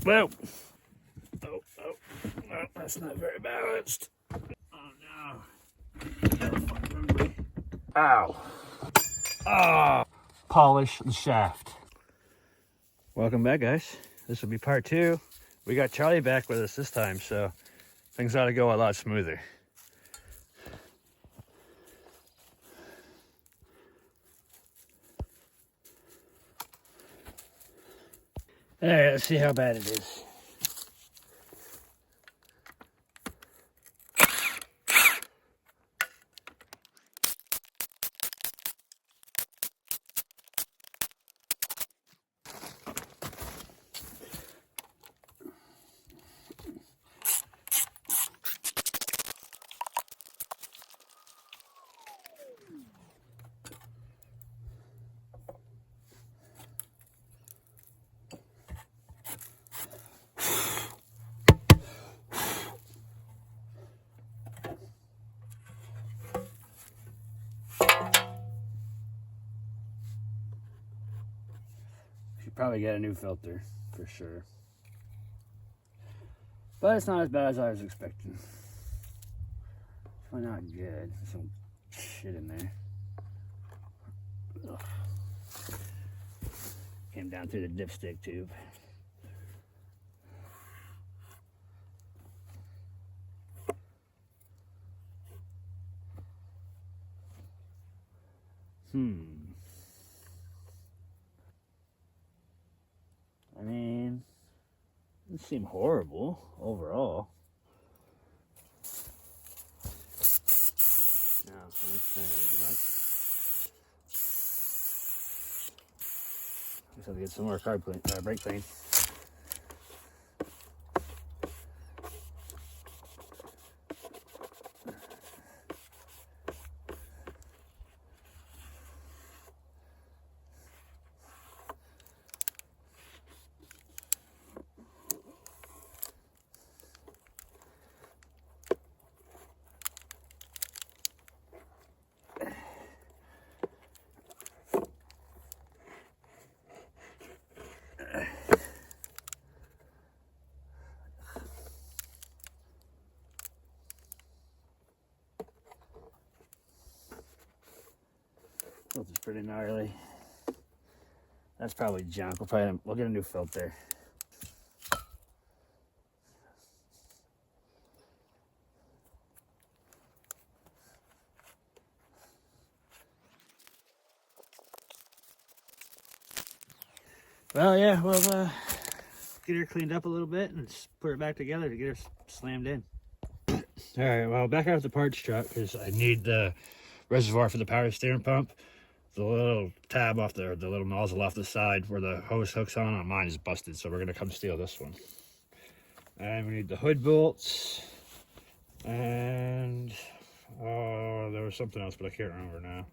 Whoa. Oh, that's not very balanced. Oh no. Ow. Ah. Polish the shaft. Welcome back, guys. This will be part 2. We got Charlie back with us this time, so things ought to go a lot smoother. All right, let's see how bad it is. Should probably get a new filter for sure. But it's not as bad as I was expecting. It's probably not good. There's some shit in there. Ugh. Came down through the dipstick tube. I mean, it doesn't seem horrible overall. No, guess I'll get some more brake clean. Filter's pretty gnarly. That's probably junk. We'll get a new filter. Well, yeah, we'll get her cleaned up a little bit and put it back together to get her slammed in. All right, well, back out of the parts truck because I need the reservoir for the power steering pump. The little tab off the little nozzle off the side where the hose hooks on mine is busted, so we're gonna come steal this one. And we need the hood bolts, and there was something else, but I can't remember now.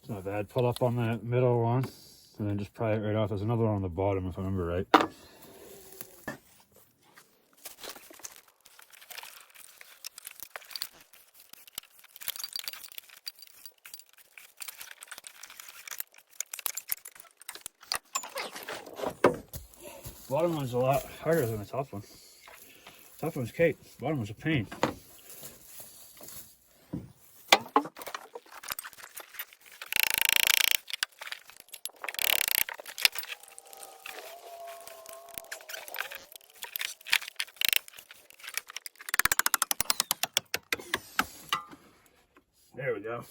Not bad. Pull up on that middle one and then just pry it right off. There's another one on the bottom if I remember right. Bottom one's a lot harder than the top one. Top one's cake. Bottom one's a pain. There we go.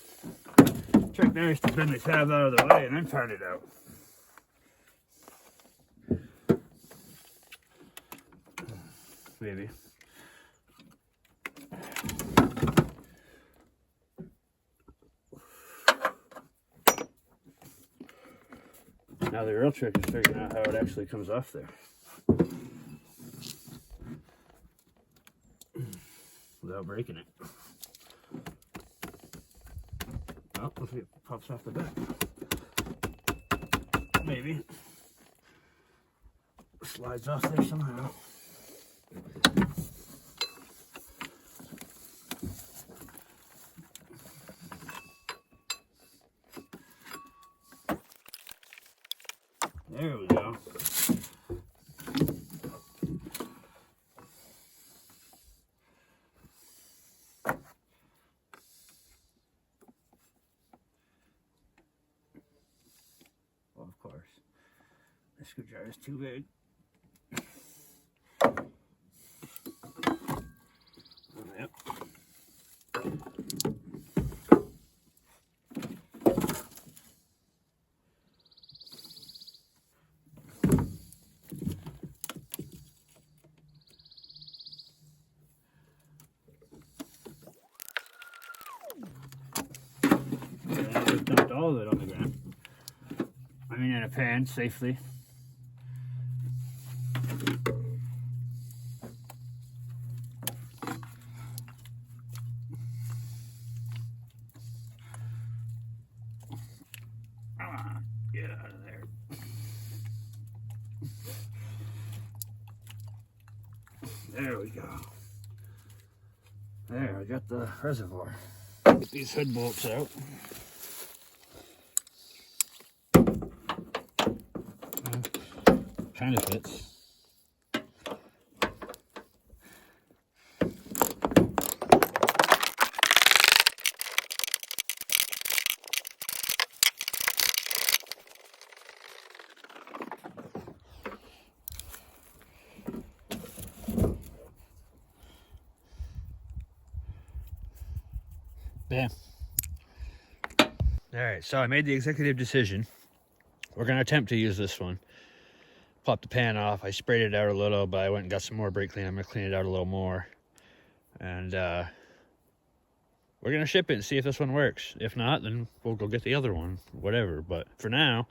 Trick there is to bend the tab out of the way and then turn it out. Maybe. Now the real trick is figuring out how it actually comes off there without breaking it. Oh, let's see if it pops off the back. Maybe. Slides off there somehow. There we go. Well, of course, the screwdriver is too big. Yep. And I just dumped all of it on the ground. I mean, in a pan, safely. Get out of there. There we go. There, I got the reservoir. Get these hood bolts out. Kind of fits. Bam. All right, so I made the executive decision. We're going to attempt to use this one. Popped the pan off. I sprayed it out a little, but I went and got some more brake clean. I'm going to clean it out a little more. And we're going to ship it and see if this one works. If not, then we'll go get the other one, whatever. But for now,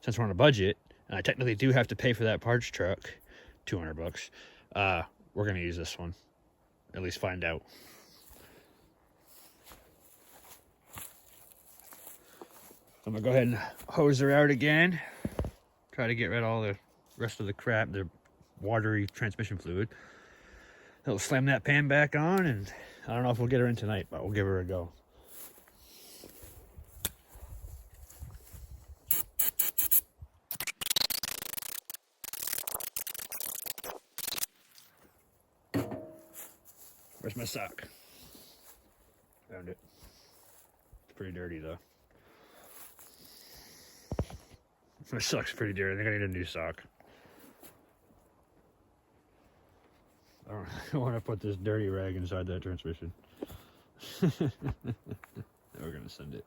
since we're on a budget, and I technically do have to pay for that parts truck, $200, we're going to use this one. At least find out. I'm going to go ahead and hose her out again. Try to get rid of all the rest of the crap, the watery transmission fluid. It'll slam that pan back on, and I don't know if we'll get her in tonight, but we'll give her a go. Where's my sock? Found it. It's pretty dirty though. My sock's pretty dirty. I think I need a new sock. I don't want to put this dirty rag inside that transmission. We're going to send it.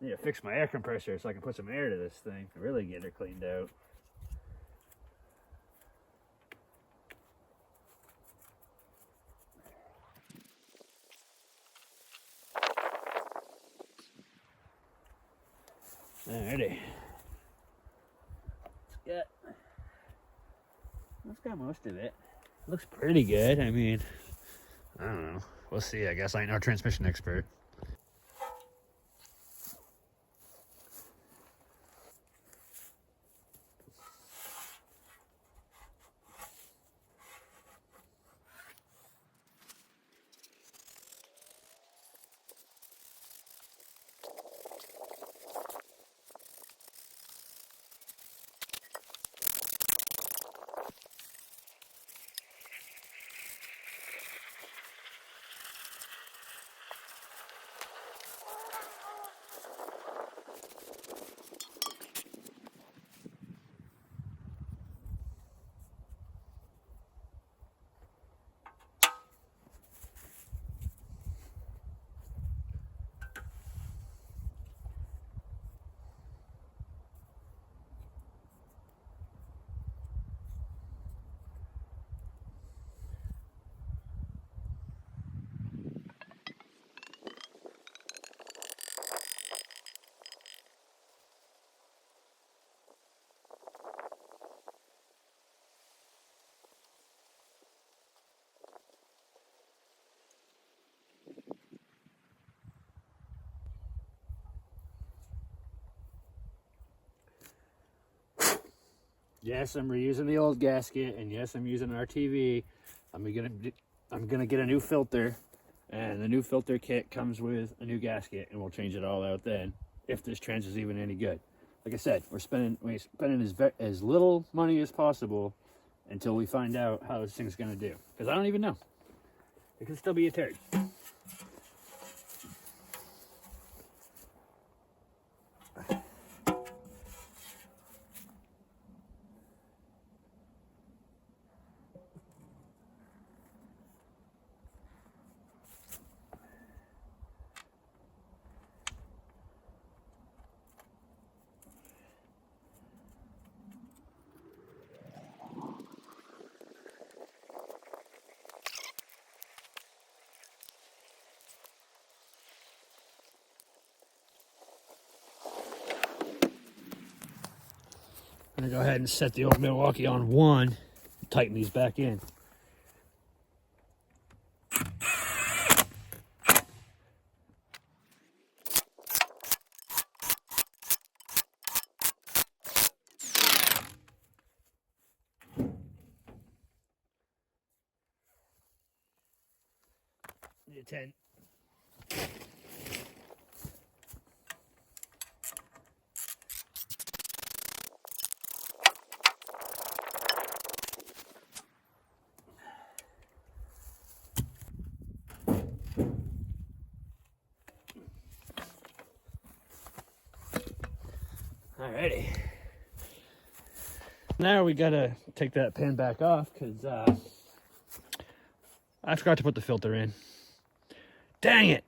I need to fix my air compressor so I can put some air to this thing and really get it cleaned out. Alrighty. That's got most of it. Looks pretty good. I mean, I don't know. We'll see. I guess I ain't no transmission expert. Yes, I'm reusing the old gasket, and yes, I'm using an RTV. I'm gonna get a new filter, and the new filter kit comes with a new gasket, and we'll change it all out then, if this trans is even any good. Like I said, we're spending as little money as possible until we find out how this thing's gonna do. Because I don't even know. It could still be a turd. I'm gonna go ahead and set the old Milwaukee on 1, tighten these back in. Need a 10. Alrighty. Now we gotta take that pin back off because I forgot to put the filter in. Dang it!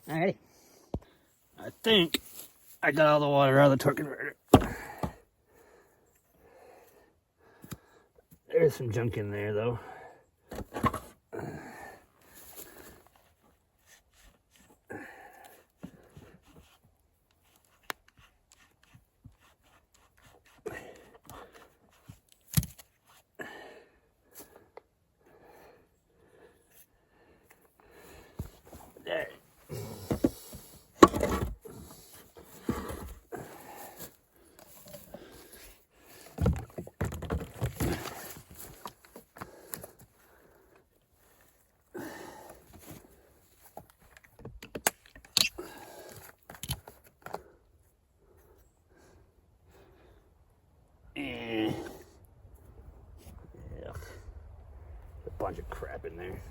Alrighty. I think I got all the water out of the torque converter. There's some junk in there though. There. A bunch of crap in there.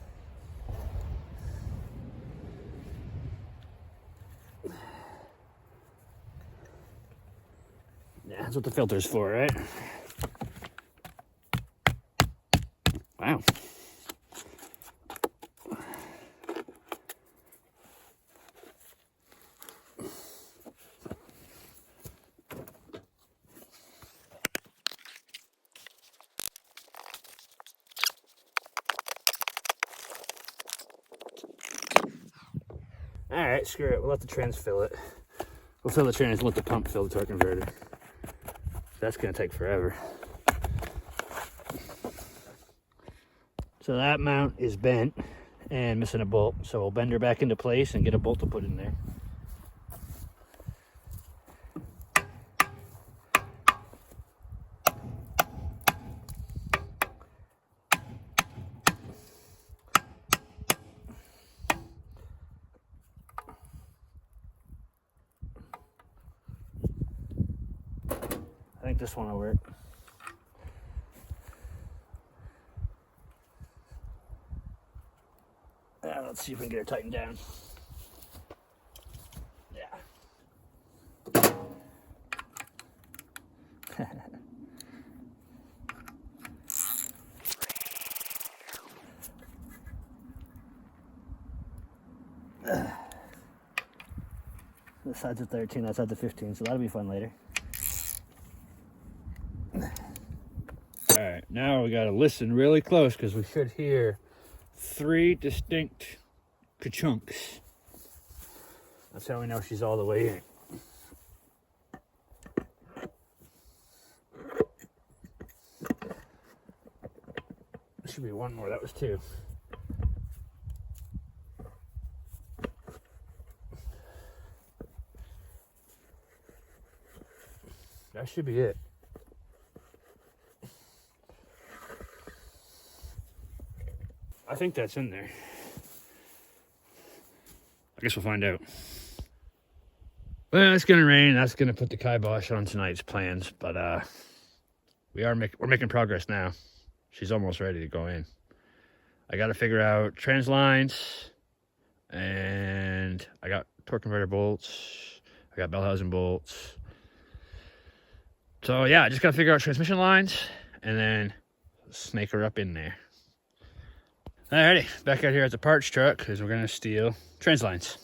Yeah, that's what the filter's for, right? Wow. Alright, screw it. We'll let the trans fill it. We'll fill the trans and let the pump fill the torque converter. That's going to take forever. So that mount is bent and missing a bolt. So we'll bend her back into place and get a bolt to put in there. think this one will work. Let's see if we can get her tightened down. Yeah. This side's a 13, that side's a 15, so that'll be fun later. Alright, now we gotta listen really close because we should hear 3 distinct ka-chunks. That's how we know she's all the way in. There should be one more, that was 2. That should be it. I think that's in there. I guess we'll find out. Well, it's gonna rain. That's gonna put the kibosh on tonight's plans. But we're making progress now. She's almost ready to go in. I got to figure out trans lines, and I got torque converter bolts. I got Bellhausen bolts. So yeah, I just got to figure out transmission lines, and then snake her up in there. Alrighty, back out here at the parts truck because we're gonna steal trans lines.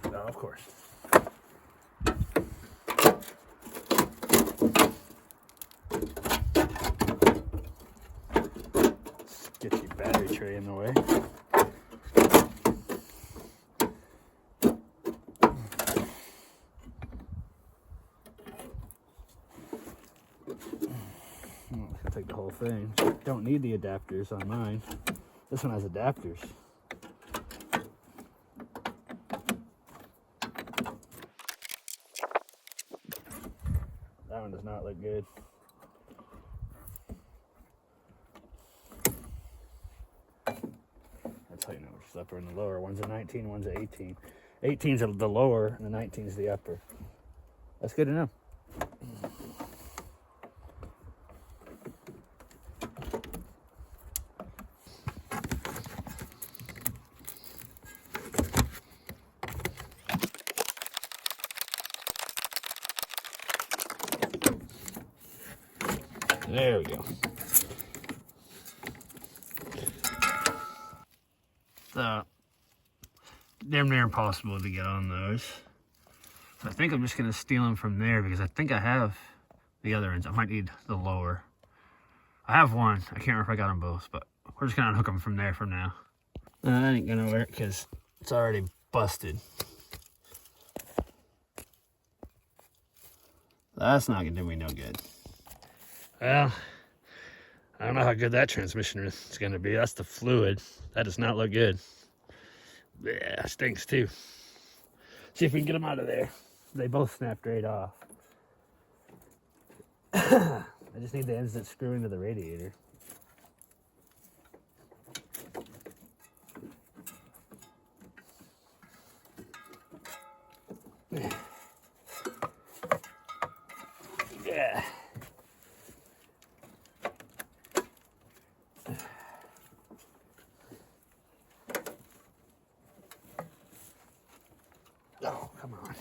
Oh, of course. Get your battery tray in the way. Take the whole thing. Don't need the adapters on mine. This one has adapters. That one does not look good. That's how you know which is upper and the lower. One's a 19, one's a 18. 18's the lower and the 19's the upper. That's good to know. There we go. So, damn near impossible to get on those. So I think I'm just going to steal them from there because I think I have the other ends. I might need the lower. I have one. I can't remember if I got them both, but we're just going to unhook them from there for now. That ain't going to work because it's already busted. That's not going to do me no good. Well, I don't know how good that transmission is going to be. That's the fluid. That does not look good. Yeah, stinks too. See if we can get them out of there. They both snapped right off. I just need the ends that screw into the radiator. Yeah. Oh, come on.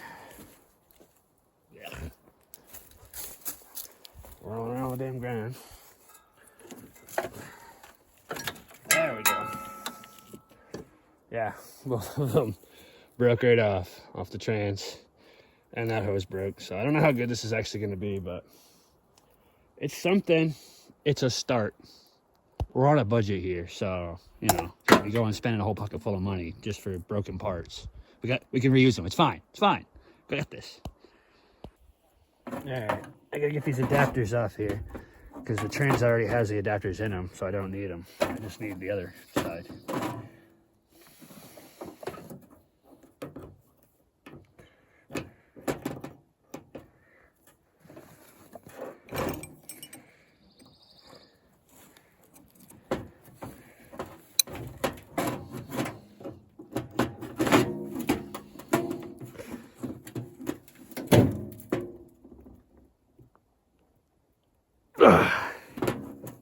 Yeah. Rolling around the damn ground. There we go. Yeah, both of them broke right off the trans. And that hose broke. So I don't know how good this is actually going to be, but it's something. It's a start. We're on a budget here, so, you know, we go and spending a whole pocket full of money just for broken parts. We can reuse them. It's fine. It's fine. Got this. All right. I gotta get these adapters off here because the trans already has the adapters in them, so I don't need them. I just need the other side.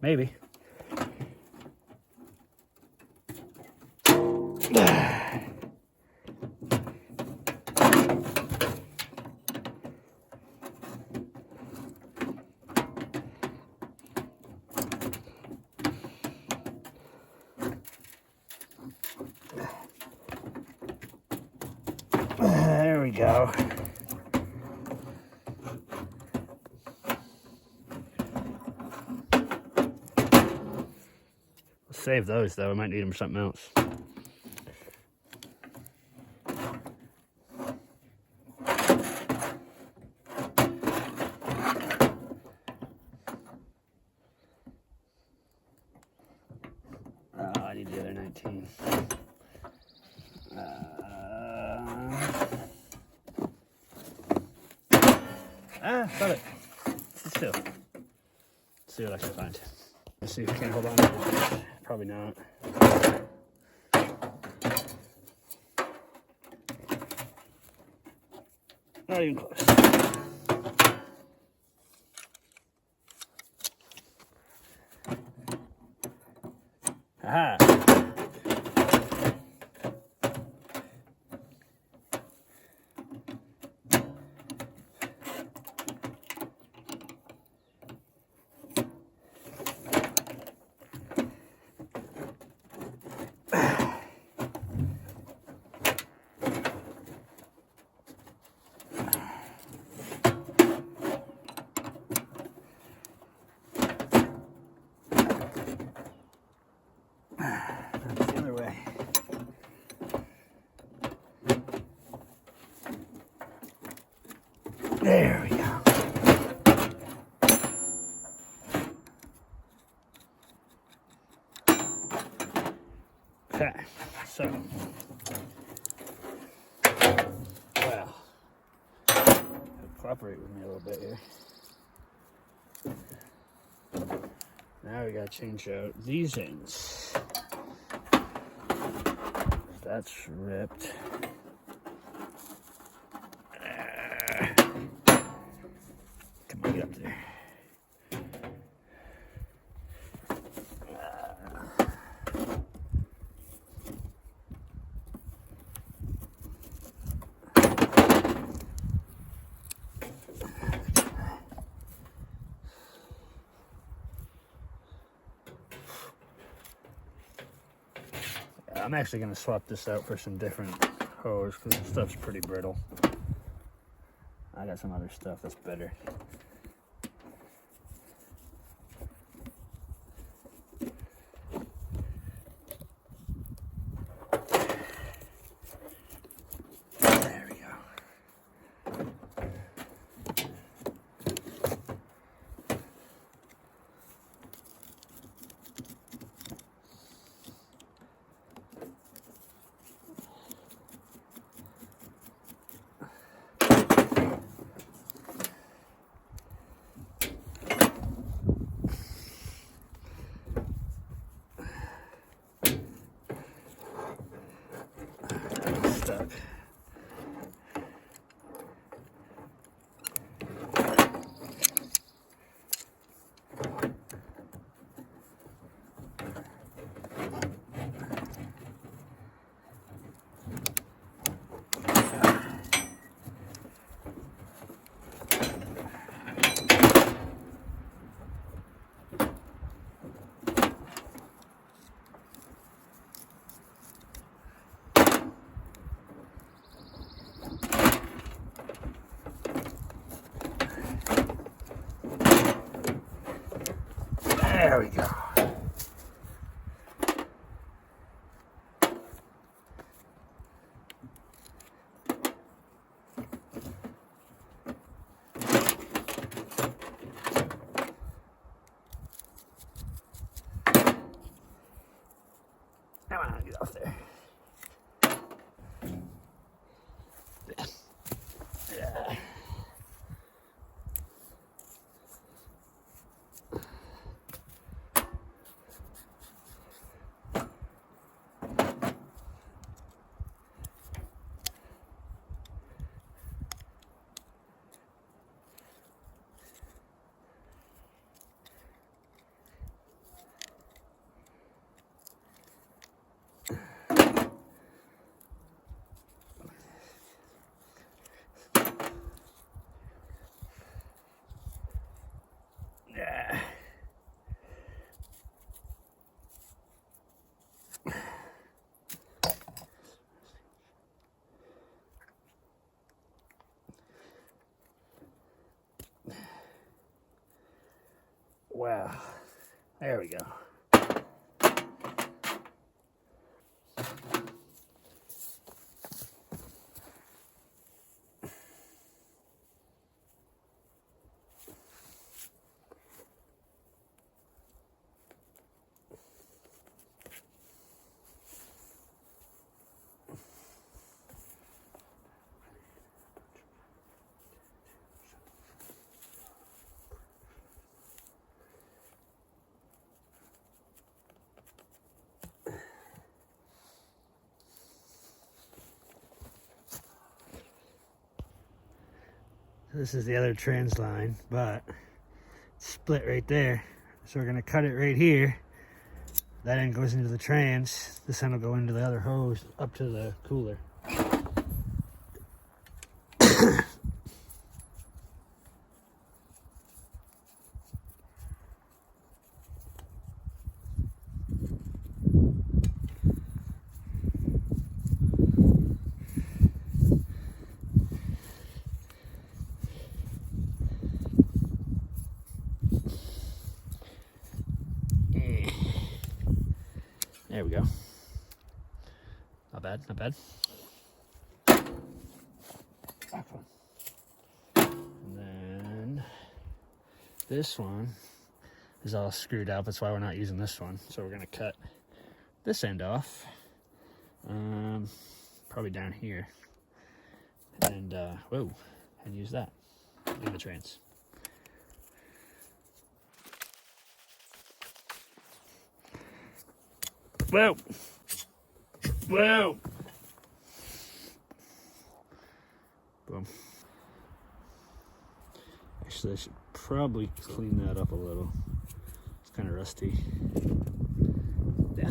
Maybe. There we go. Save those though, I might need them for something else. Oh, I need the other 19. Got it. Still. Let's see what I can find. Let's see if we can hold on to it. Probably not. Not even close. Aha! That's the other way. There we go. Okay, so, well, cooperate with me a little bit here. Now we gotta change out these ends. That's ripped. Come on, get up there. I'm actually going to swap this out for some different hose because this stuff's pretty brittle. I got some other stuff that's better. There we go. Stuck. There we go. Come on, get off there. Yeah. Wow. There we go. This is the other trans line, but it's split right there. So we're gonna cut it right here. That end goes into the trans. This end will go into the other hose up to the cooler. There we go. Not bad, not bad. And then this one is all screwed up. That's why we're not using this one. So we're gonna cut this end off, probably down here, and whoa, and use that in the trans. Whoa! Whoa! Boom. Actually, I should probably clean that up a little. It's kind of rusty. Yeah.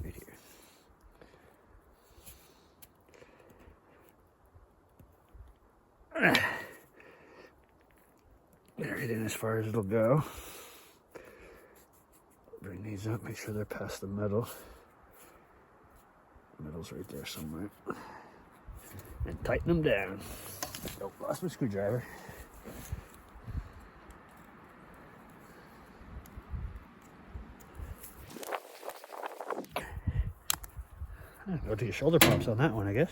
Right here. Get it in as far as it'll go. Bring these up, make sure they're past the middle. The middle's right there somewhere. And tighten them down. Oh, lost my screwdriver. Go to your shoulder pops on that one, I guess.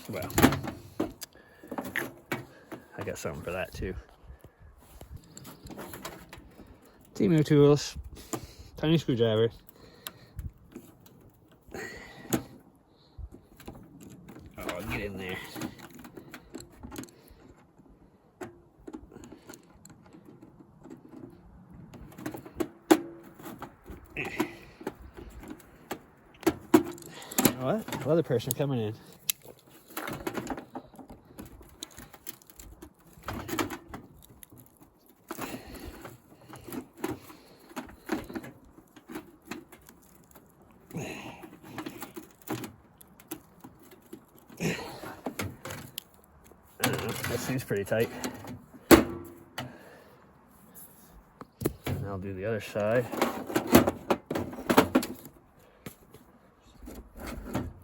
Well, I got something for that too. Timo tools, tiny screwdriver. Oh, get in there. What? Other person coming in. That seems pretty tight. And I'll do the other side.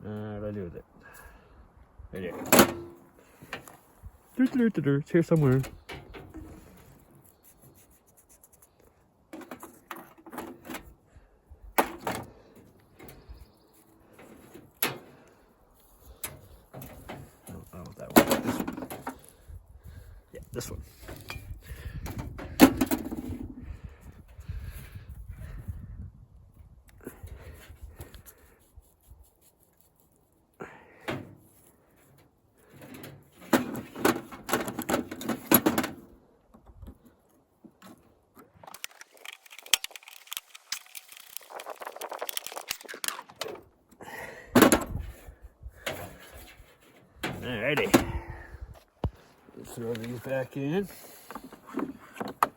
What do I do with it? Right here. It's here somewhere. This one. Alrighty. Let's throw these back in.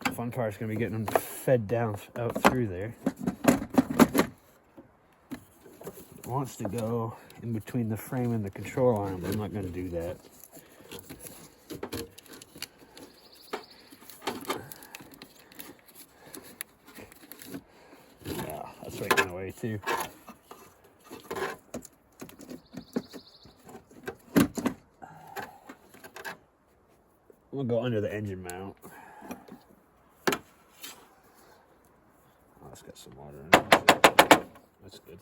The fun part's gonna be getting them fed down out through there. It wants to go in between the frame and the control arm, but I'm not gonna do that. Yeah, that's right in the way too. I'm gonna go under the engine mount. Oh, it's got some water in it. That's good.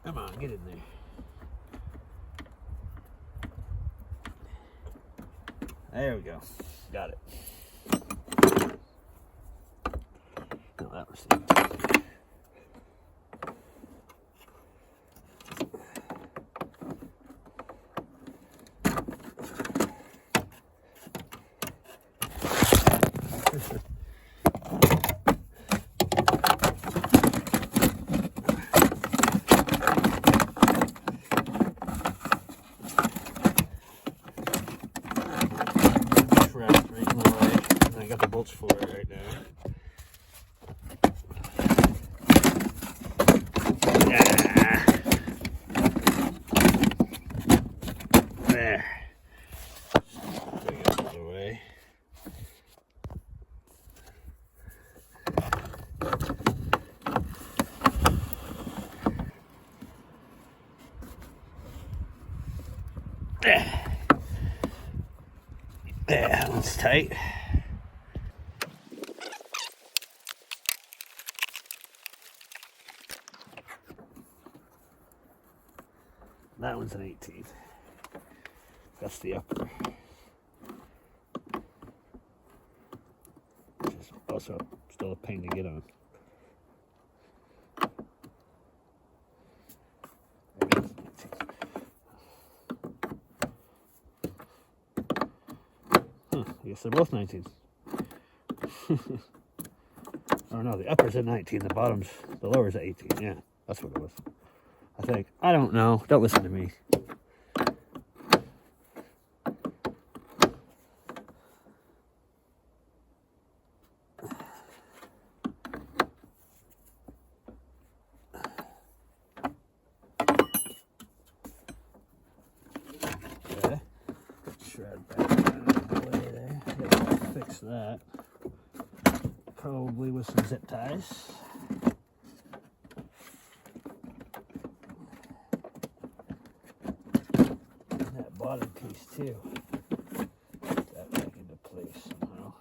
Come on, get in there. There we go. Got it. No, that was it. For it right now. Yeah. There. Bring it out of the way. There. There, that one's tight. That one's an 18. That's the upper. Which is also still a pain to get on. Maybe it's an 18. Huh, I guess they're both 19s. Oh no, the upper's at 19, the lower's at 18. Yeah, that's what it was. I think. I don't know. Don't listen to me. Okay. Shred back down the way there. Gotta fix that. Probably with some zip ties. Bottom piece too. Get that back into place somehow.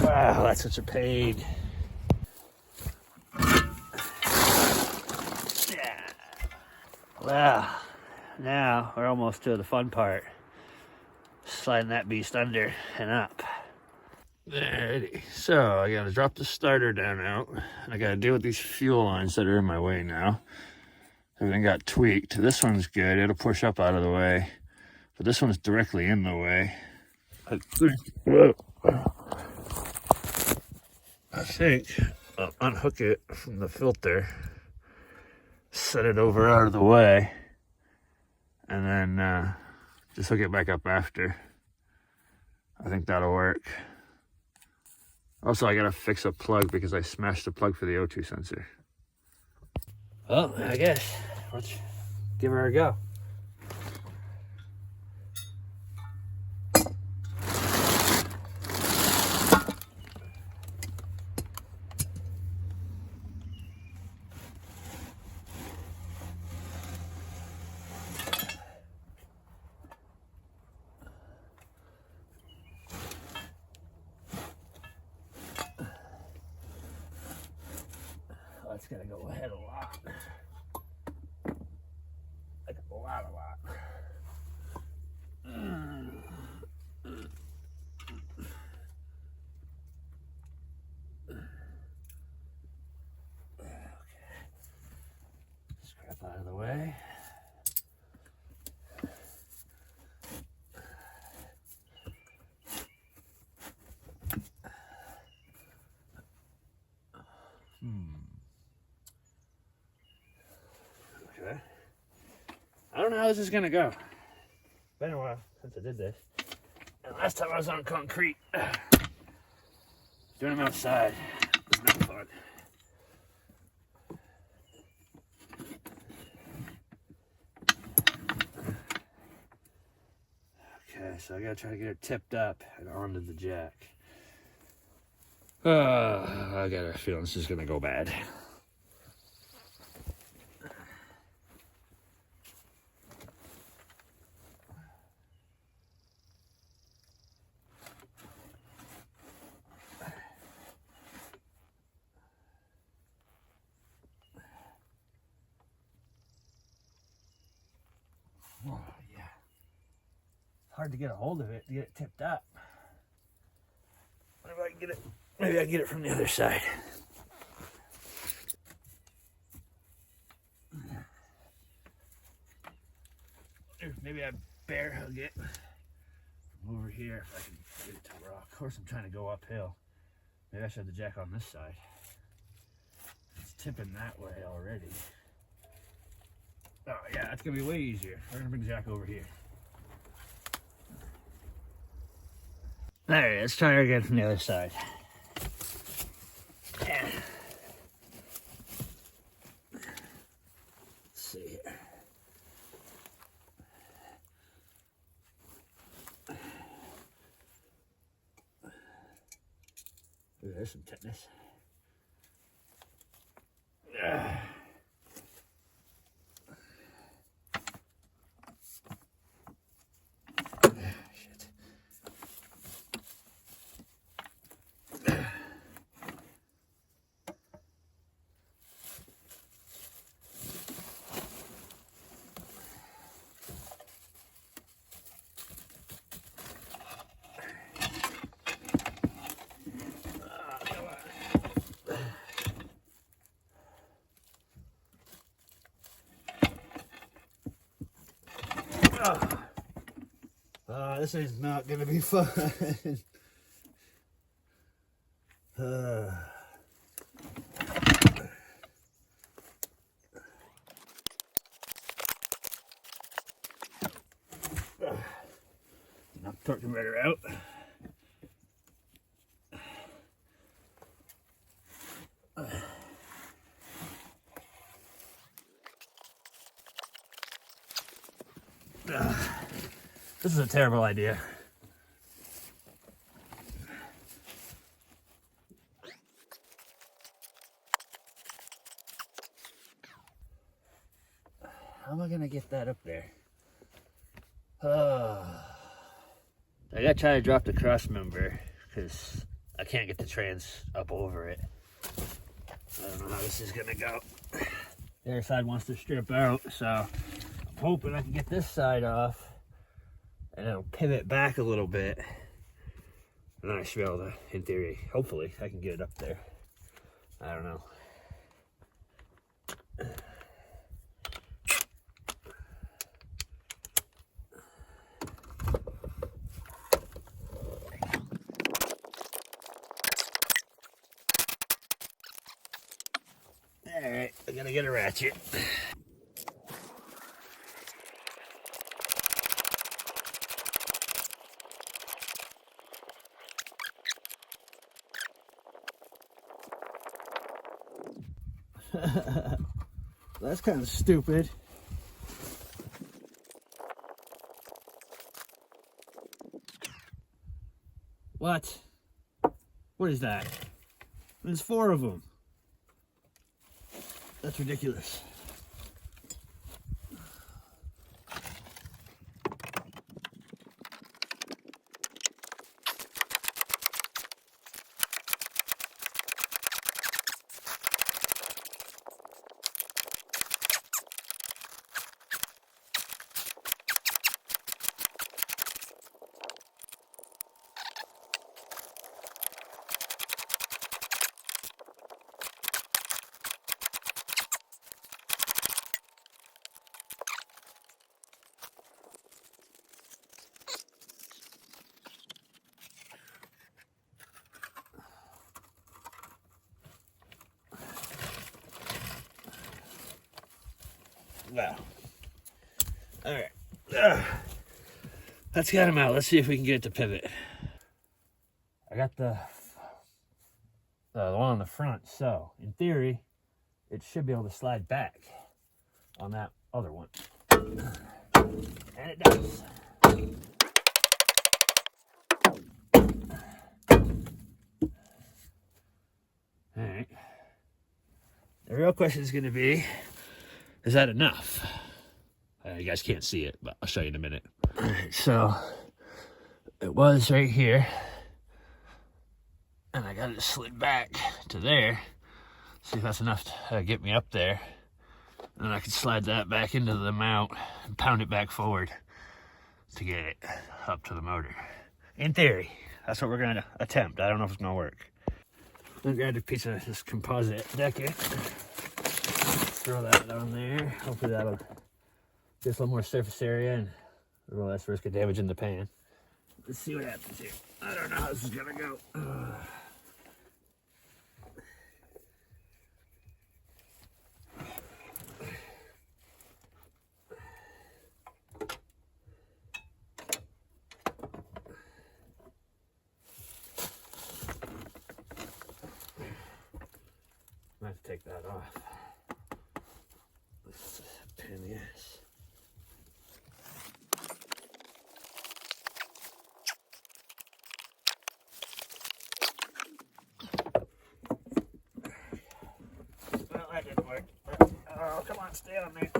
Wow, that's such a pain. Yeah. Well, now we're almost to the fun part. Sliding that beast under and up. Alrighty, so I gotta drop the starter down out, and I gotta deal with these fuel lines that are in my way now. Everything got tweaked. This one's good, it'll push up out of the way, but this one's directly in the way. I think I'll unhook it from the filter, set it over out of the way, and then just hook it back up after. I think that'll work. Also, I gotta fix a plug because I smashed the plug for the O2 sensor. Well, I guess let's give her a go. gotta go ahead a lot. Like a lot. Scrap out of the way. Okay. I don't know how this is gonna go. Been a while since I did this. And last time I was on concrete, doing them outside. It was not fun. Okay, so I gotta try to get her tipped up and onto the jack. I got a feeling this is gonna go bad. Oh, yeah. Hard to get a hold of it, to get it tipped up. Maybe I can get it. Maybe I can get it from the other side. Maybe I bear hug it from over here if I can get it to rock. Of course, I'm trying to go uphill. Maybe I should have the jack on this side. It's tipping that way already. Oh yeah, that's gonna be way easier. We're gonna bring the jack over here. Alright, let's try it again from the other side. Yeah. Let's see here. Ooh, there's some tetanus. This is not gonna be fun. Knock the torque converter out. This is a terrible idea. How am I gonna get that up there? I gotta try to drop the cross member because I can't get the trans up over it. I don't know how this is gonna go. The other side wants to strip out, so I'm hoping I can get this side off and it'll pivot back a little bit. And then I should be able to, in theory, hopefully I can get it up there. I don't know. All right, I gotta get a ratchet. That's kind of stupid. What? What is that? There's 4 of them. That's ridiculous. Wow. All right. Let's get him out. Let's see if we can get it to pivot. I got the one on the front, so in theory, it should be able to slide back on that other one. And it does. All right. The real question is going to be, is that enough? You guys can't see it, but I'll show you in a minute. All right, so it was right here, and I got it slid back to there. See if that's enough to get me up there. And I can slide that back into the mount and pound it back forward to get it up to the motor. In theory, that's what we're going to attempt. I don't know if it's going to work. I grabbed a piece of this composite decking. Throw that on there. Hopefully that'll get us a little more surface area and a little less risk of damaging the pan. Let's see what happens here. I don't know how this is going to go. I have to take that off. This is a pain in the ass. Well, that didn't work. Oh, come on, stay on there.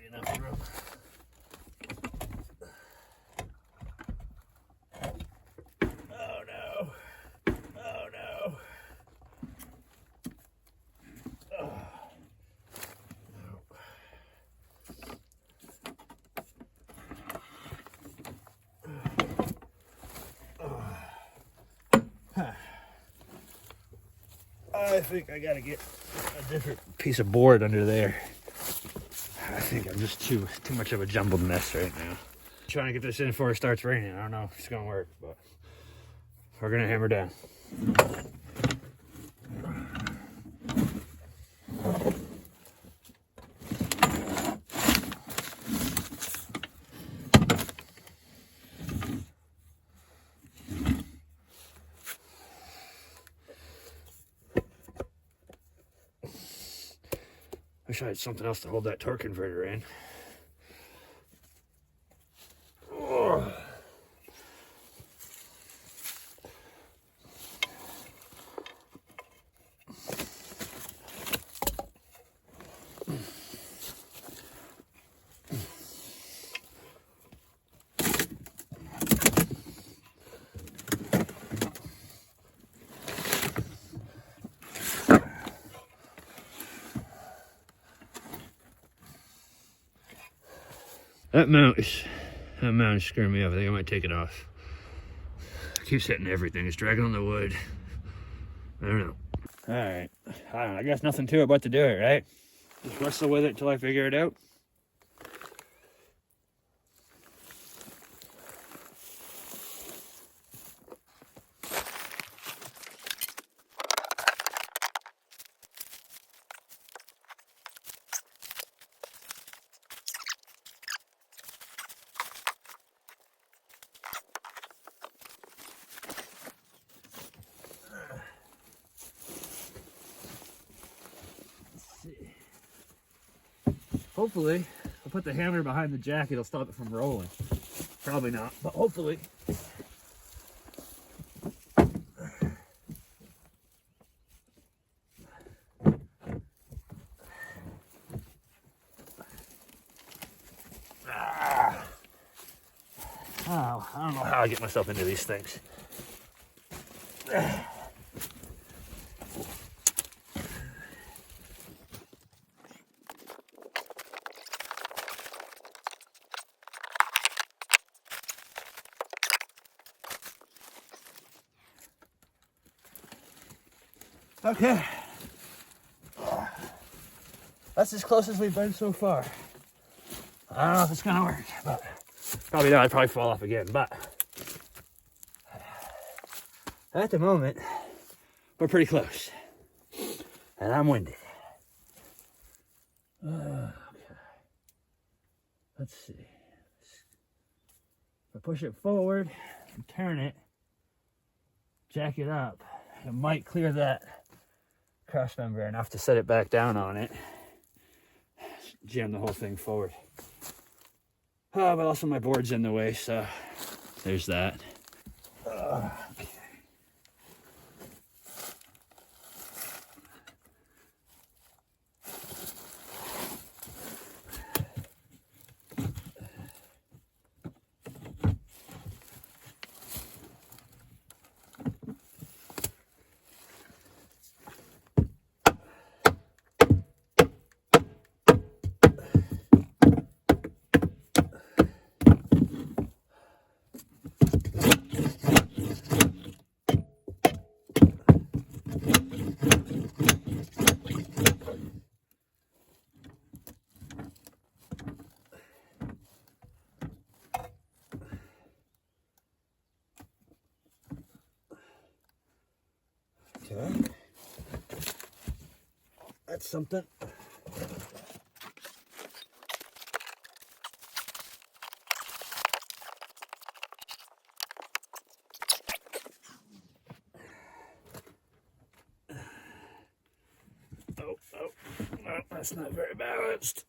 Enough room. Oh no. Oh no. Oh. No. Huh. I think I gotta get a different piece of board under there. I think I'm just too much of a jumbled mess right now. Trying to get this in before it starts raining. I don't know if it's gonna work, but we're gonna hammer down. Wish I had something else to hold that torque converter in. Oh. That mount is screwing me up. I think I might take it off. It keeps hitting everything. It's dragging on the wood. I don't know. All right. I don't know. I guess nothing to it but to do it, right? Just wrestle with it until I figure it out. Hopefully, I'll put the hammer behind the jack, it'll stop it from rolling. Probably not, but hopefully. Oh, I don't know how I get myself into these things. Okay. That's as close as we've been so far. I don't know if it's gonna work, but probably not. I'd probably fall off again, but at the moment, we're pretty close. And I'm winded. Okay. Let's see. If I push it forward and turn it, jack it up, it might clear that cross member enough to set it back down on it. Jam the whole thing forward. Oh, but also my board's in the way, so there's that. Okay. That's something. No, that's not very balanced.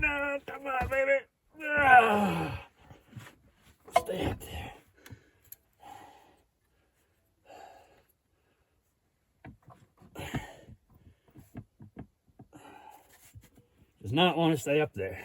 No, come on, baby. Stay up there. Does not want to stay up there.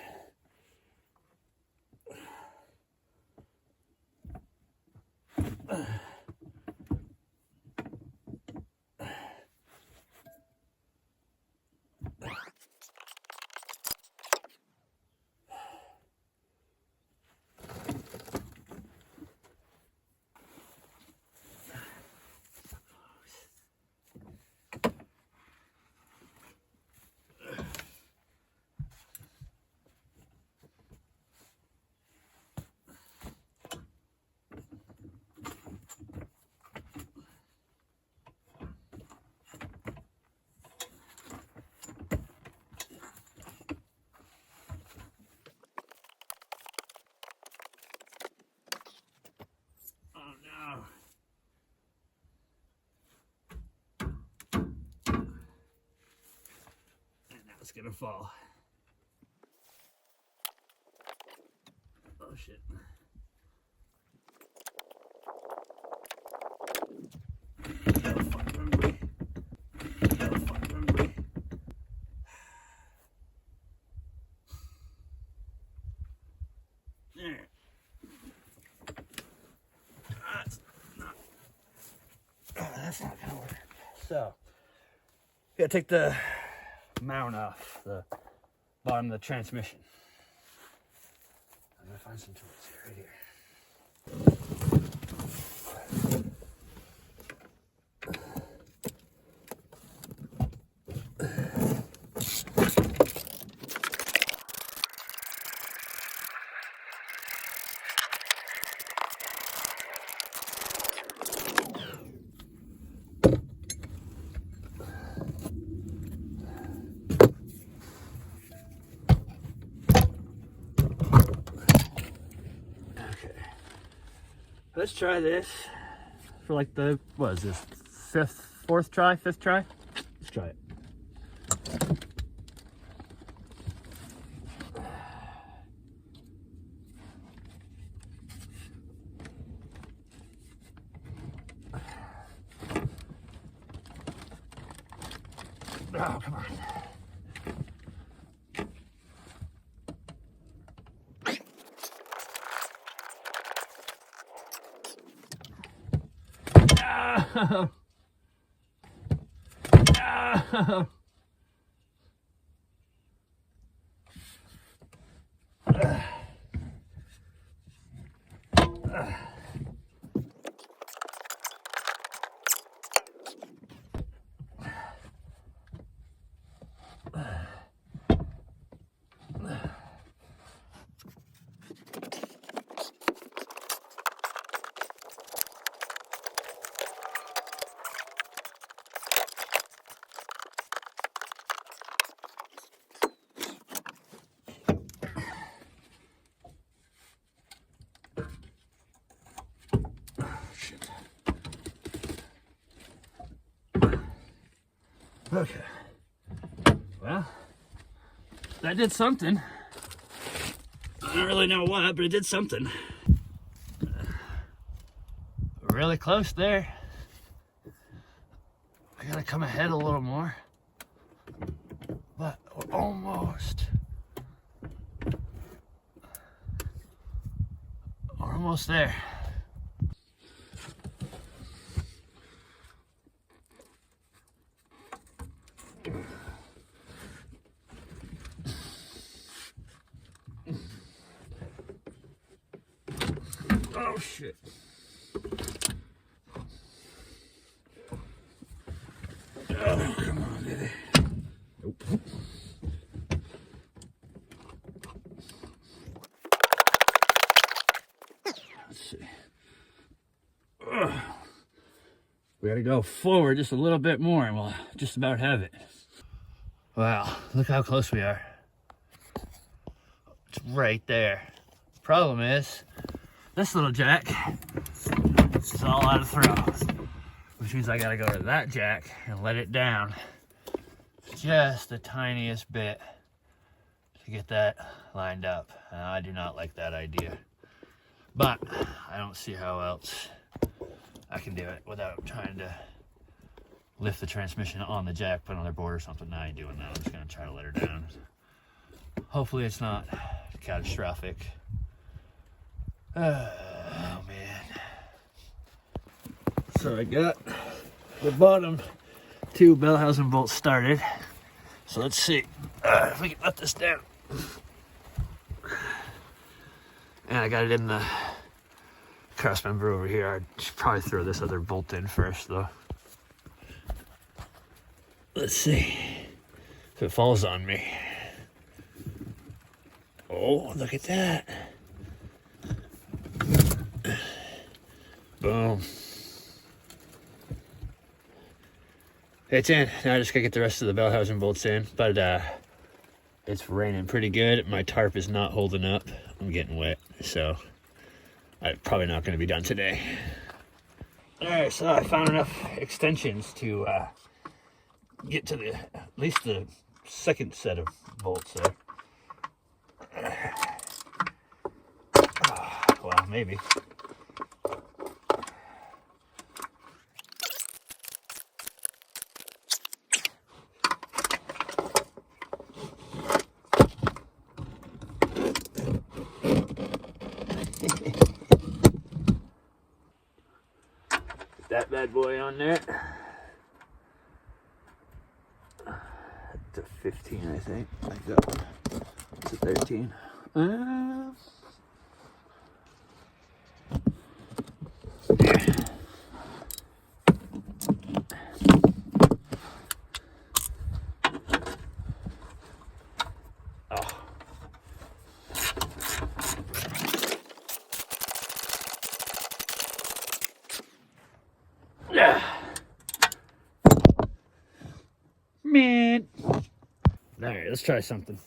It's gonna fall. Oh shit. There. That's not gonna work. So, gotta take the mount off the bottom of the transmission. I'm gonna find some tools here, right here. Let's try this for like the, what is this, fifth try? Let's try it. Oh, come on. Oh. Oh. Okay. Well, that did something. I don't really know what, but it did something. Really close there. I gotta come ahead a little more. But we're almost. We're almost there. Oh shit. Oh, come on, baby. Nope. Let's see. We gotta go forward just a little bit more and we'll just about have it. Wow, look how close we are. It's right there. Problem is, this little jack, this is all out of throw, which means I gotta go to that jack and let it down just the tiniest bit to get that lined up. And I do not like that idea, but I don't see how else I can do it without trying to lift the transmission on the jack, put it on their board or something. No, I ain't doing that. I'm just gonna try to let her down. Hopefully it's not catastrophic. Oh man. So I got the bottom two bell housing bolts started. So let's see if we can let this down. And I got it in the cross member over here. I should probably throw this other bolt in first though. Let's see if it falls on me. Oh, look at that. Boom. It's in. Now I just gotta get the rest of the bell housing bolts in, but it's raining pretty good. My tarp is not holding up. I'm getting wet, so I'm probably not gonna be done today. All right, so I found enough extensions to get to at least the second set of bolts there. Well, maybe. That bad boy on there. To 15, I think. Like that one. It's a 13. Yeah. Oh. Yeah. Man. All right, let's try something.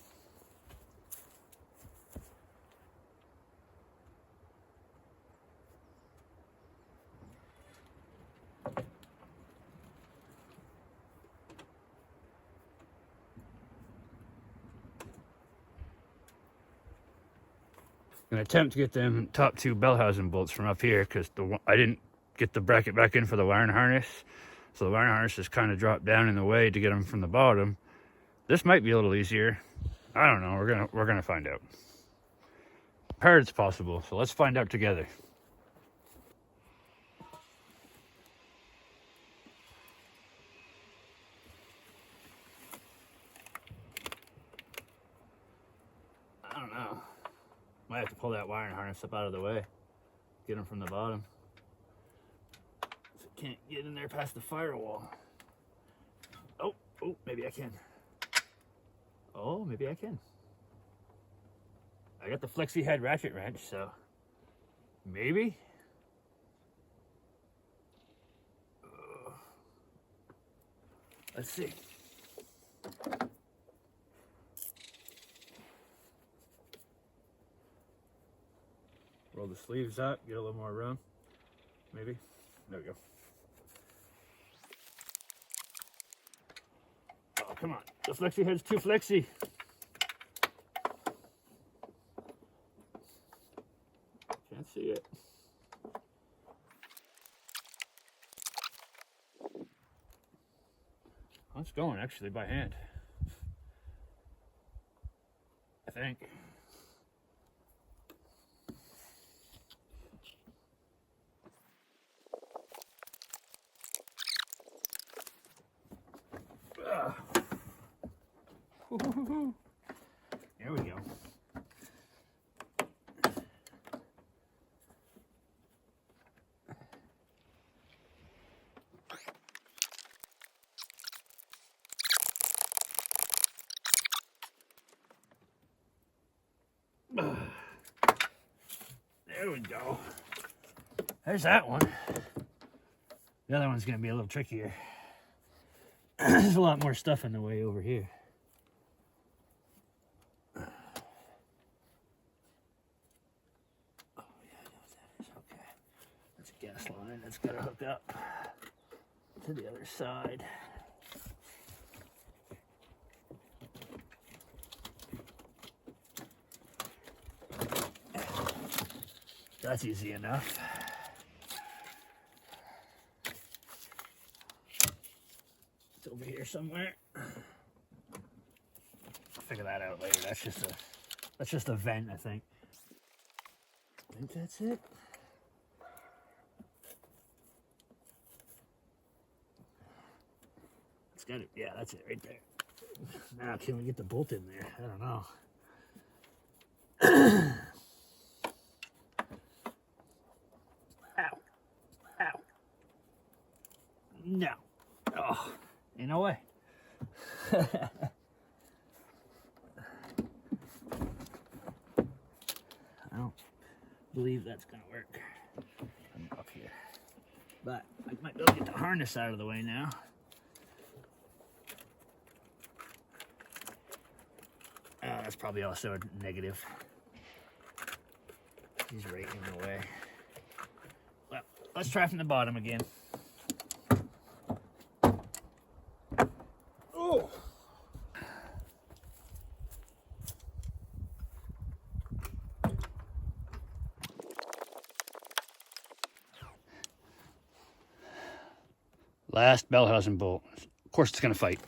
I'm gonna attempt to get them top two bell housing bolts from up here because I didn't get the bracket back in for the wiring harness, so the wiring harness just kind of dropped down in the way to get them from the bottom. This might be a little easier. I don't know. We're gonna find out. Heard it's possible, so let's find out together. I don't know. Might have to pull that wiring harness up out of the way. Get them from the bottom. So can't get in there past the firewall. Oh, maybe I can. Oh, maybe I can. I got the flexi head ratchet wrench, so maybe. Let's see. Roll the sleeves up, get a little more room. Maybe. There we go. Oh, come on. The flexi head's too flexi. Can't see it. Oh, it's going actually by hand. I think. There we go. There we go. There's that one. The other one's going to be a little trickier. There's a lot more stuff in the way over here. Oh, yeah, I know what that is. Okay. That's a gas line that's got to hook up to the other side. That's easy enough. It's over here somewhere. I'll figure that out later. That's just a vent, I think. I think that's it. It's got it. Yeah, that's it right there. Now, can we get the bolt in there? I don't know. Ow. Ow. No. Oh, ain't no way. I don't believe that's gonna work. I'm up here. But I might be able to get the harness out of the way now. That's probably also a negative. He's right in the way. Well, let's try from the bottom again. Oh! Last Bellhausen bolt. Of course it's gonna fight.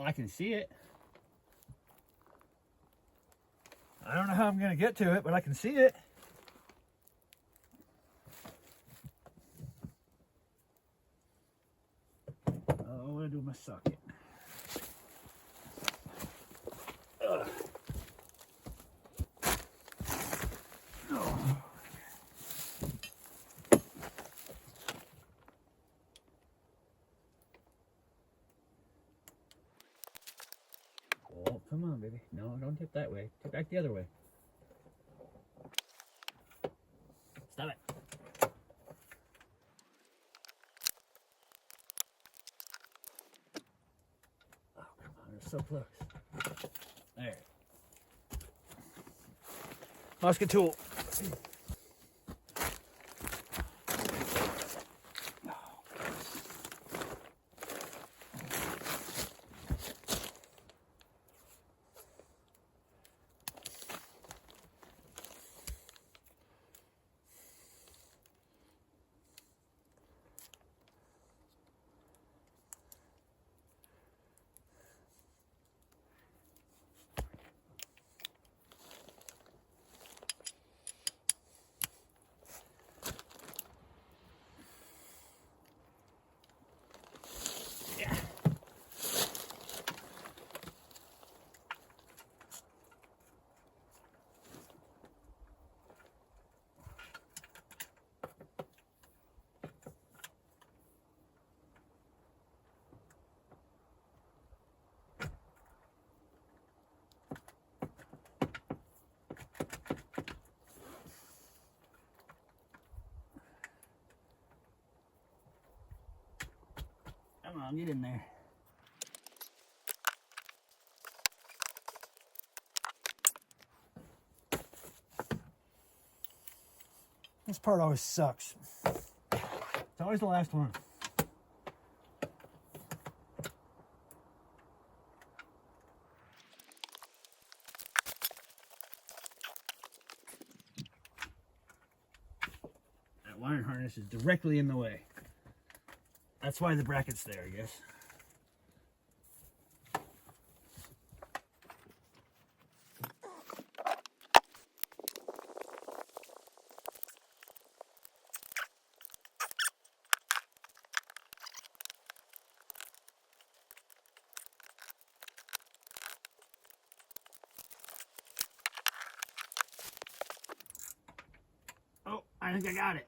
I can see it. I don't know how I'm going to get to it, but I can see it. Oh, what do I do with my socket? Ugh. Oh. Oh, come on, baby. No, don't tip that way. Tip back the other way. Stop it. Oh, come on. We're so close. There. Musket tool. on, get in there. This part always sucks. It's always the last one. That wiring harness is directly in the way. That's why the bracket's there, I guess. Oh, I think I got it.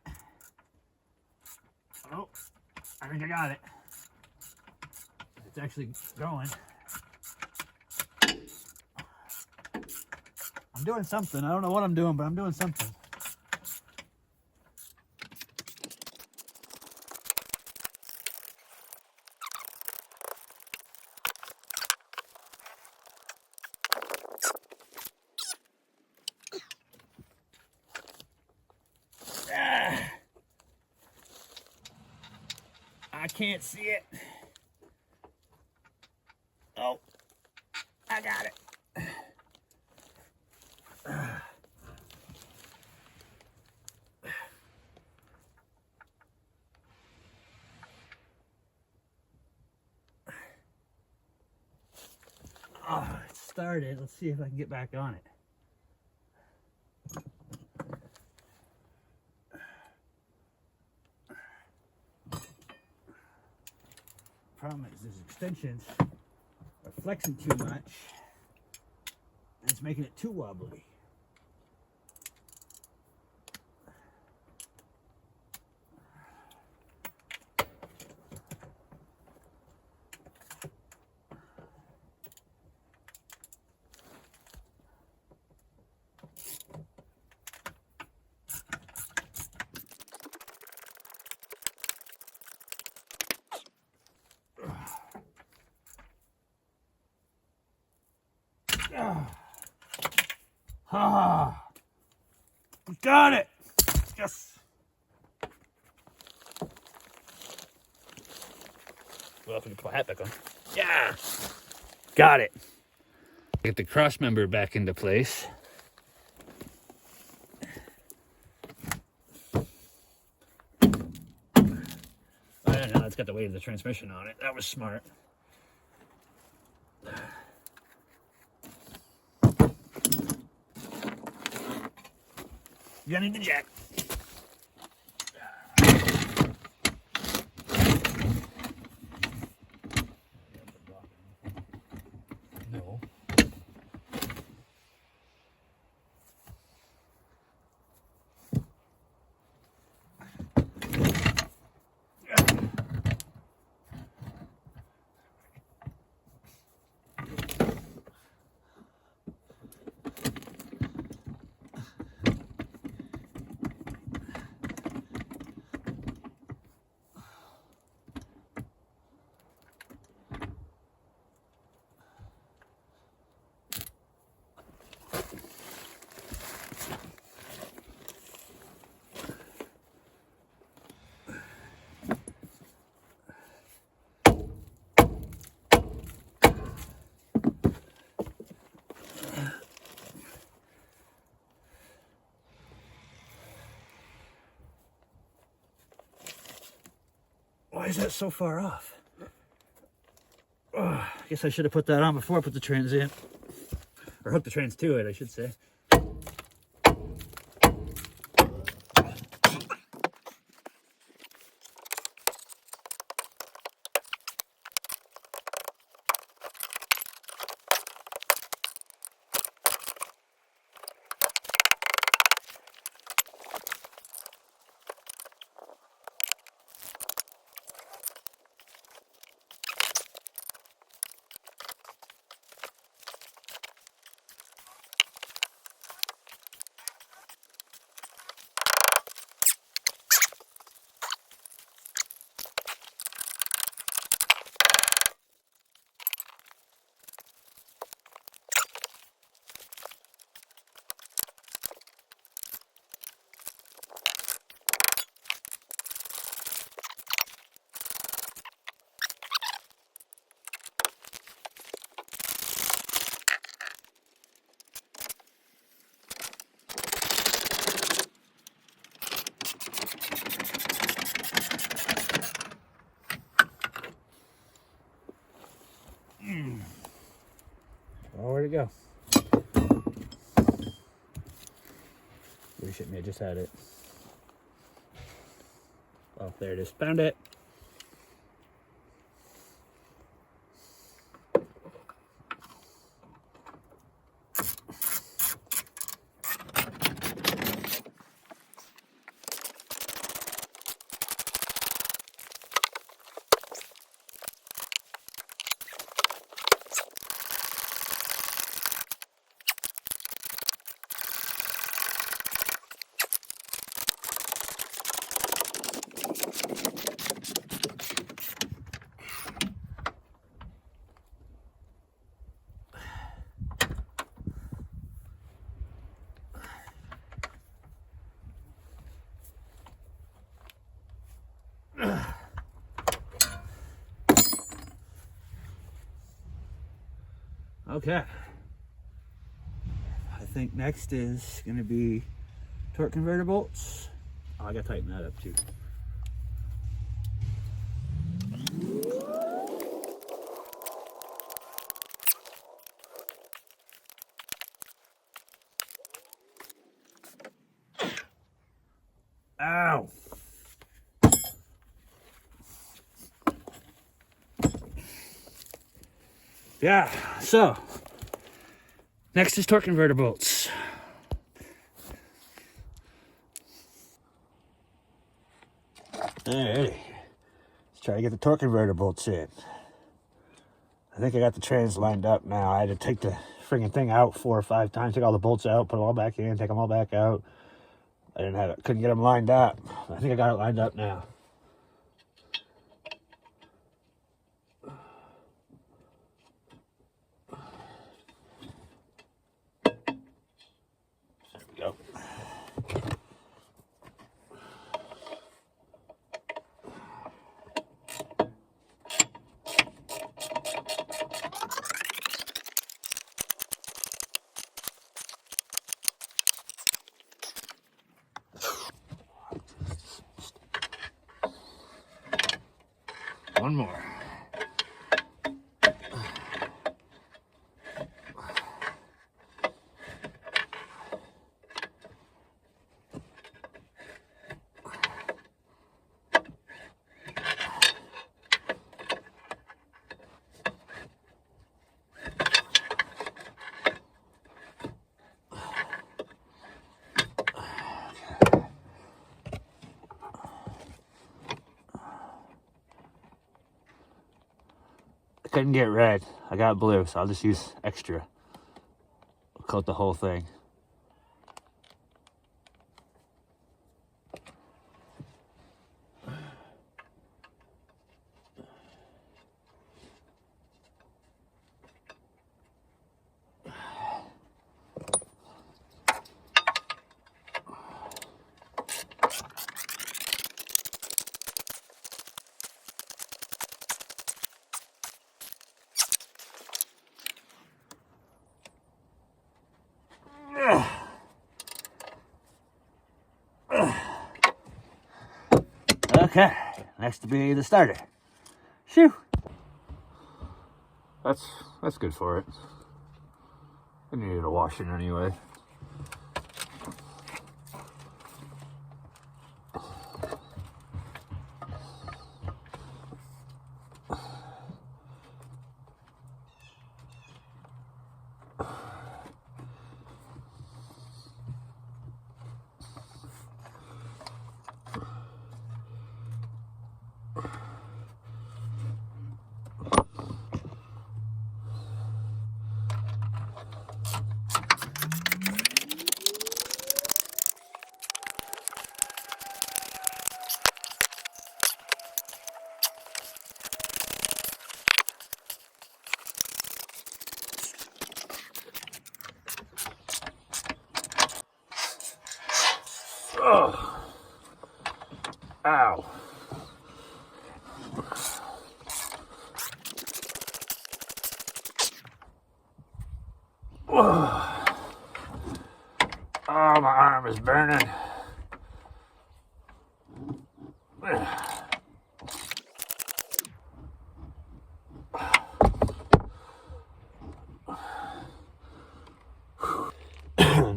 Oh, I think I got it. It's actually going. I'm doing something. I don't know what I'm doing, but I'm doing something. I can't see it. Oh, I got it. Oh, it started. Let's see if I can get back on it. Problem is, these extensions are flexing too much, and it's making it too wobbly. Ah, got it. Yes. Well, if we can put my hat back on. Yeah. Got it. Get the cross member back into place. Oh, yeah, now it's got the weight of the transmission on it. That was smart. You gotta need the jack. No. Why is that so far off? Oh, I guess I should have put that on before I put the trans in. Or hooked the trans to it, I should say. We shouldn't have just had it. Oh, there it is. Found it. Okay. I think next is going to be torque converter bolts. Oh, I got to tighten that up too. Ow! Yeah, so next is torque converter bolts. Alrighty, let's try to get the torque converter bolts in. I think I got the trans lined up now. I had to take the friggin' thing out 4 or 5 times, take all the bolts out, put them all back in, take them all back out. Couldn't get them lined up. I think I got it lined up now. There we go. One more. Couldn't get red. I got blue, so I'll just use extra. I'll coat the whole thing. Okay, next to be the starter. Shoo! That's good for it. I needed a washing anyway. Oh. Ow. Oh, my arm is burning.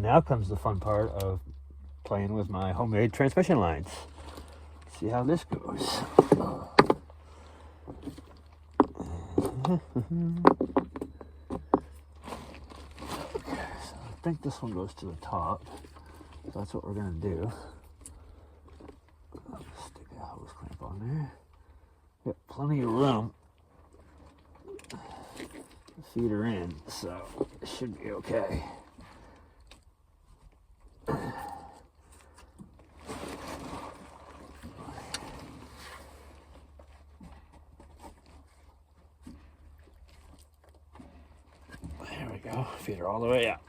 Now comes the fun part of playing with my homemade transmission lines. See how this goes. Okay, so I think this one goes to the top. So that's what we're gonna do. I'll just stick a hose clamp on there. Got plenty of room to feed her in, so it should be okay. There we go. Feed her all the way out.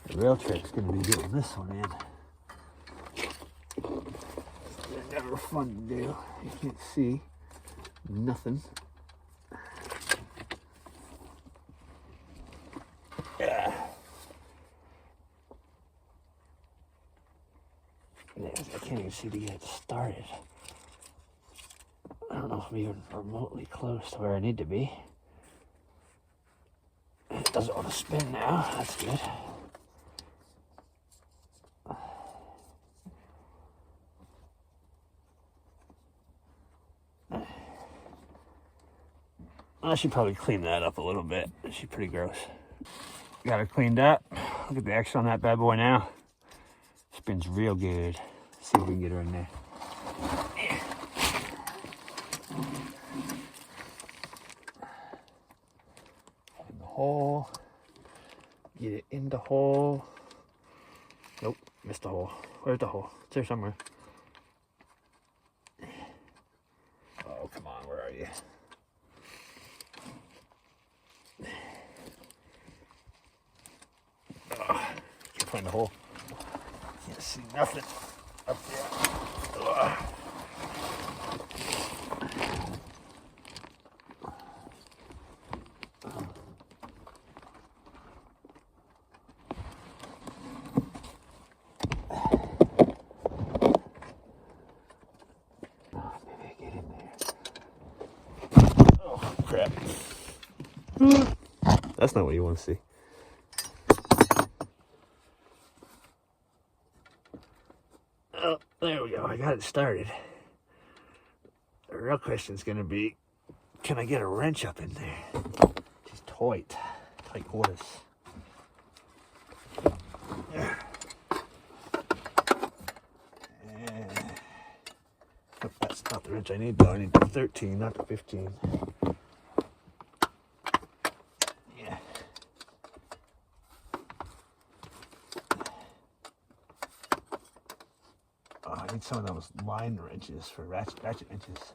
The real trick's gonna be getting this one in. They're never fun to do. You can't see nothing. Yeah. I can't even see to get it started. I don't know if I'm even remotely close to where I need to be. It doesn't want to spin now. That's good. I should probably clean that up a little bit. She's pretty gross. Got her cleaned up. Look at the action on that bad boy now. Spins real good. Let's see if we can get her in there. In the hole. Get it in the hole. Nope, missed the hole. Where's the hole? It's there somewhere. Oh, come on, where are you? Can't find the hole. Can't see nothing up there. Maybe I get in there. Oh, crap. That's not what you want to see. Oh, there we go. I got it started. The real question is going to be, can I get a wrench up in there? She's tight quarters. Oh, that's not the wrench I need, though. I need the 13, not the 15. Yeah. I need some of those line wrenches for ratchet wrenches.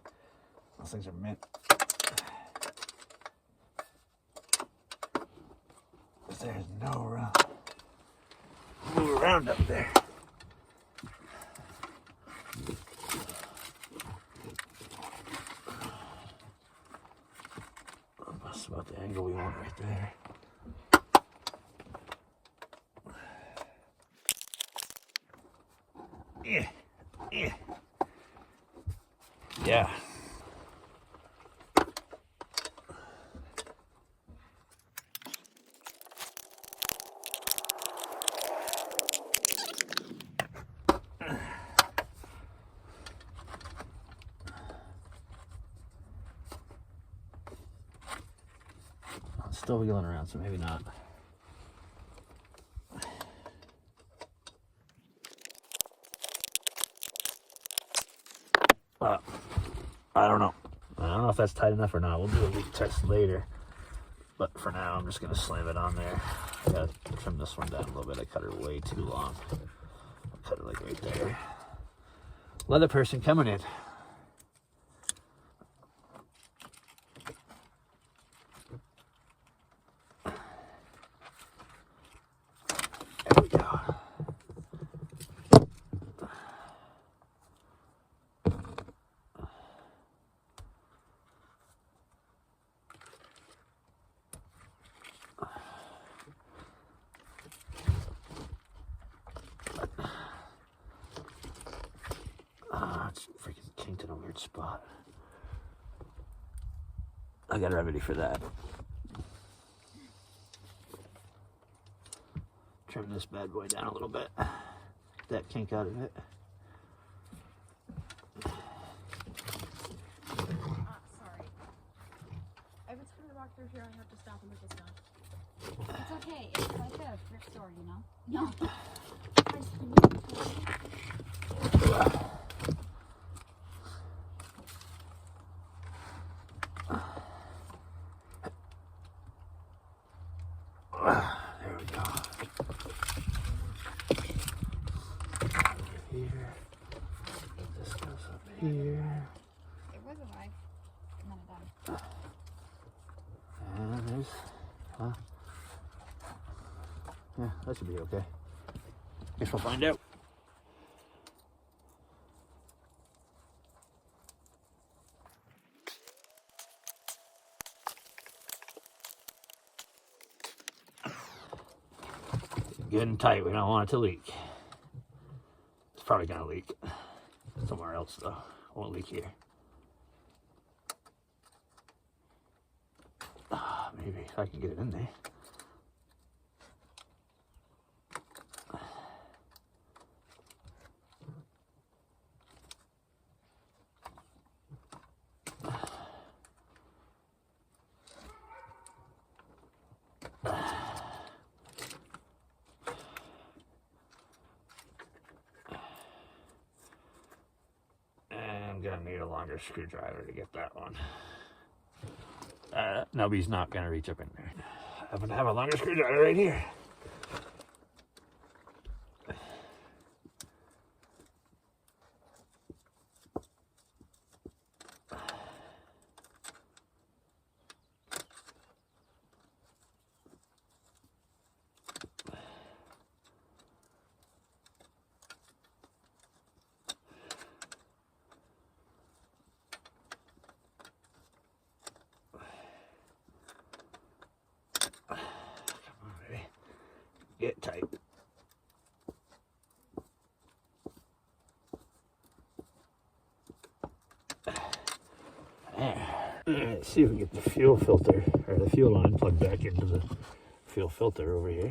Those things are meant. There's no move around up there. That's about the angle we want right there. Yeah. I'm still wheeling around, so maybe not. I don't know. I don't know if that's tight enough or not. We'll do a leak test later. But for now, I'm just going to slam it on there. I got to trim this one down a little bit. I cut her way too long. I'll cut her like right there. Leather person coming in. There we go. It's freaking kinked in a weird spot. I got a remedy for that. Trim this bad boy down a little bit. Get that kink out of it. Sorry. Every time I walk through here, I have to stop and look at stuff. It's okay. It's like a thrift store, you know? No. There we go. Here. This goes up here. It was alive. And then it died. And there's, yeah, that should be okay. Guess we'll find out. Getting tight, we don't want it to leak. It's probably gonna leak somewhere else though. Won't leak here. Maybe if I can get it in there. I'm gonna need a longer screwdriver to get that one. Nobody's not gonna reach up in there. I'm gonna have a longer screwdriver right here. Get tight. There. Let's see if we get the fuel filter or the fuel line plugged back into the fuel filter over here.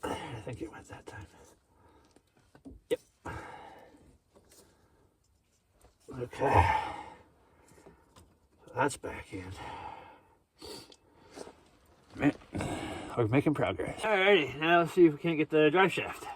I think it went that time. Yep. Okay. So that's back in. Man, we're making progress. Alrighty, now let's see if we can't get the drive shaft.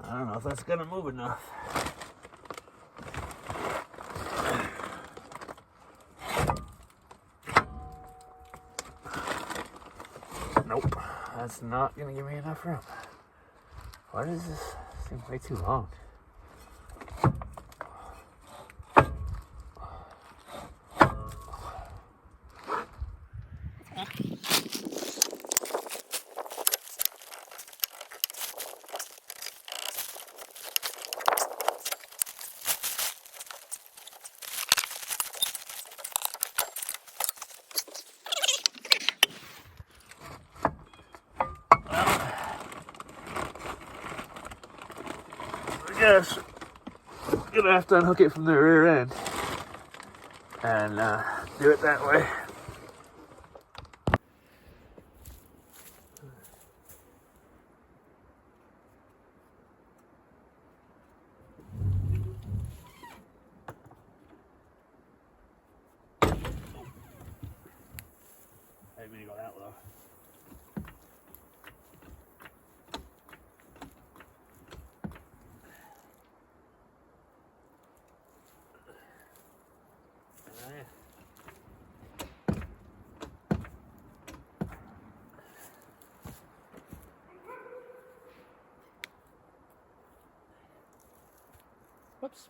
I don't know if that's gonna move enough. Nope, that's not gonna give me enough room. Why does this seem way too long? guess I'm gonna have to unhook it from the rear end and do it that way. I didn't mean to go that low. Whoops.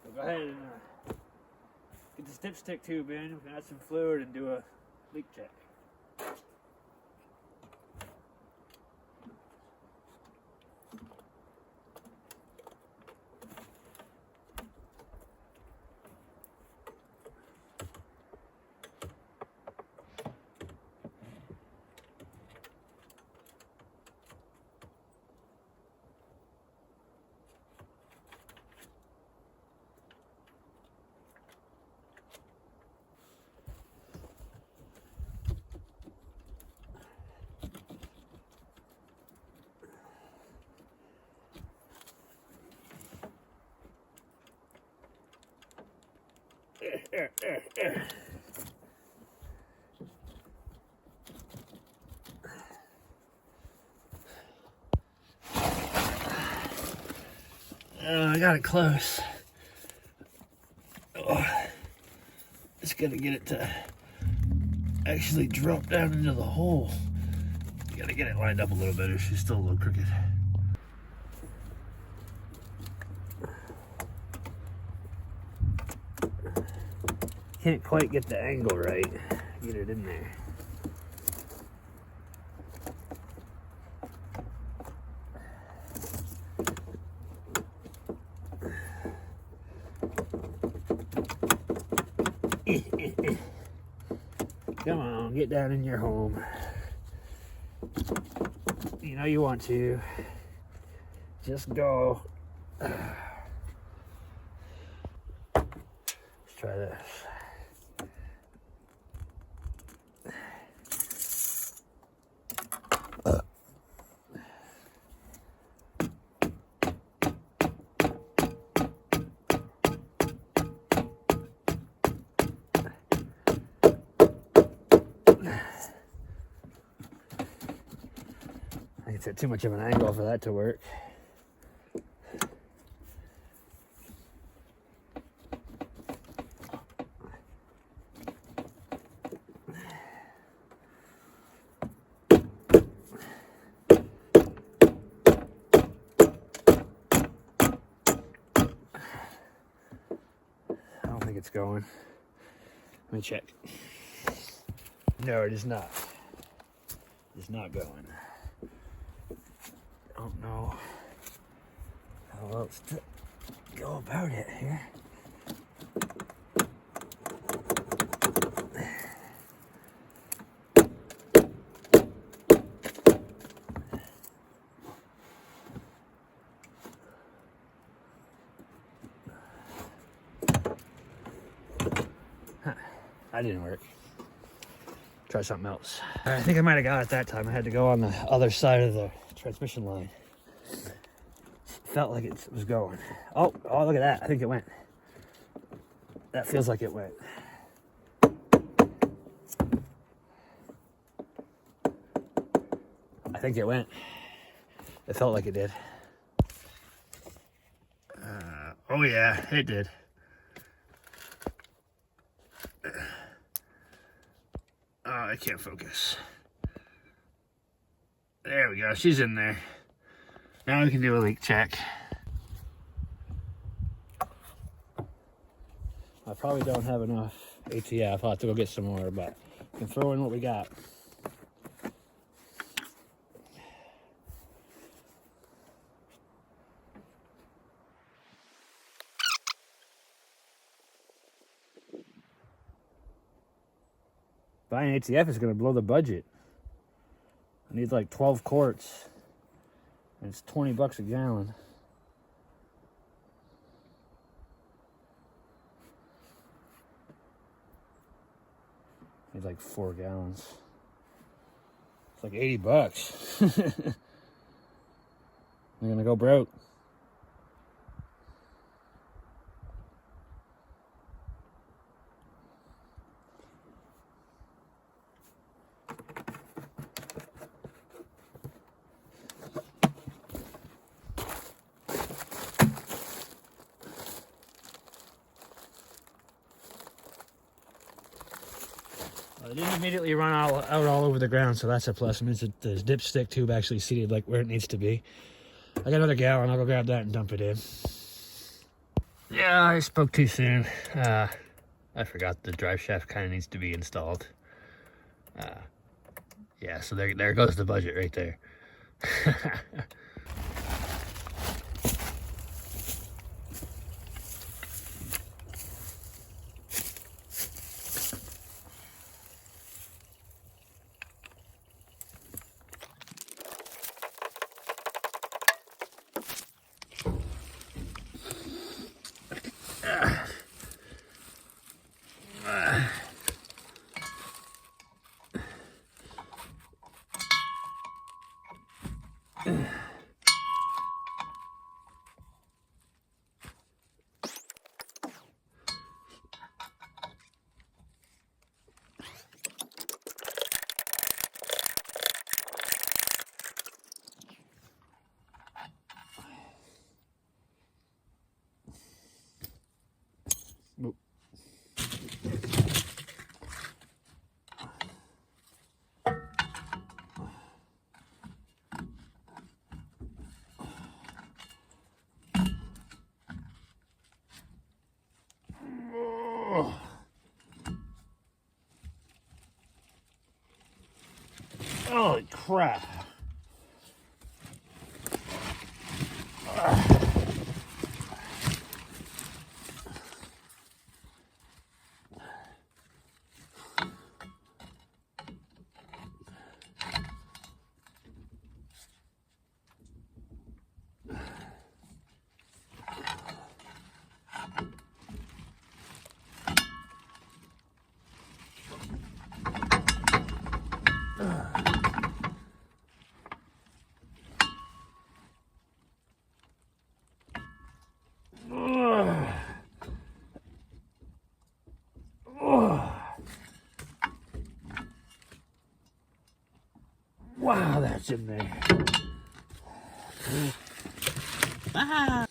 We'll go ahead and get the dipstick tube in, we can add some fluid and do a leak check. I got it close. Oh, just gotta get it to actually drop down into the hole. Gotta get it lined up a little better. She's still a little crooked. Can't quite get the angle right. Get it in there. Come on, get down in your home. You know you want to. Just go. Let's try this. It's at too much of an angle for that to work. I don't think it's going. Let me check. No, it is not. It's not going. I don't know how else to go about it here. Huh, that didn't work. Try something else. I think I might have got it that time. I had to go on the other side of the transmission line. Felt like it was going. Oh, look at that. I think it went. That feels like it went. I think it went. It felt like it did. Oh yeah, it did. Oh, I can't focus. There we go, she's in there. Now we can do a leak check. I probably don't have enough ATF. I'll have to go get some more, but I can throw in what we got. Buying ATF is going to blow the budget. I need like 12 quarts. And it's $20 a gallon. Need like 4 gallons. It's like $80. You're gonna go broke. It didn't immediately run out all over the ground, so that's a plus. It means that the dipstick tube actually seated like where it needs to be. I got another gallon. I'll go grab that and dump it in. Yeah, I spoke too soon. I forgot the drive shaft kind of needs to be installed. Yeah, so there goes the budget right there. Holy crap. Wow, that's in there. Ah.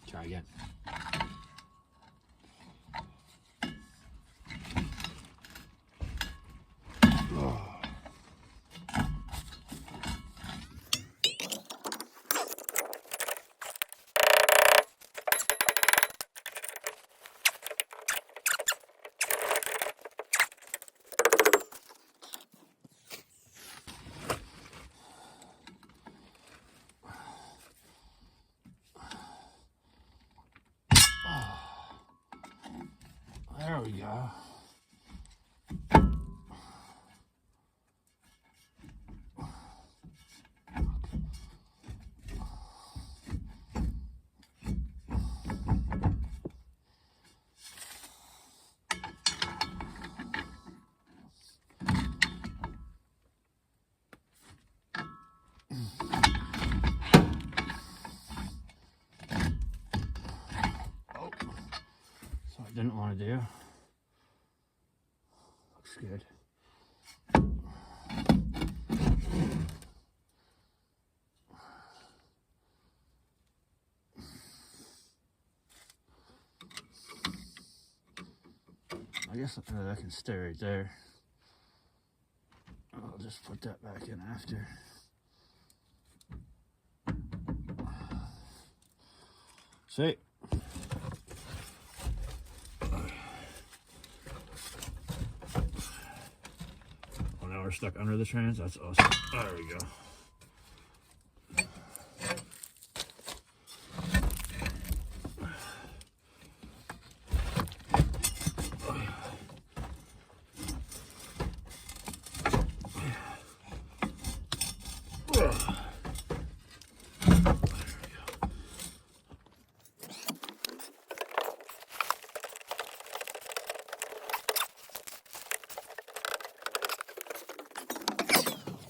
Try again. There we go. So I didn't want to do. Looks good. I guess that can stay right there. I'll just put that back in after. Sweet. Oh, now we're stuck under the trans. That's awesome. There we go.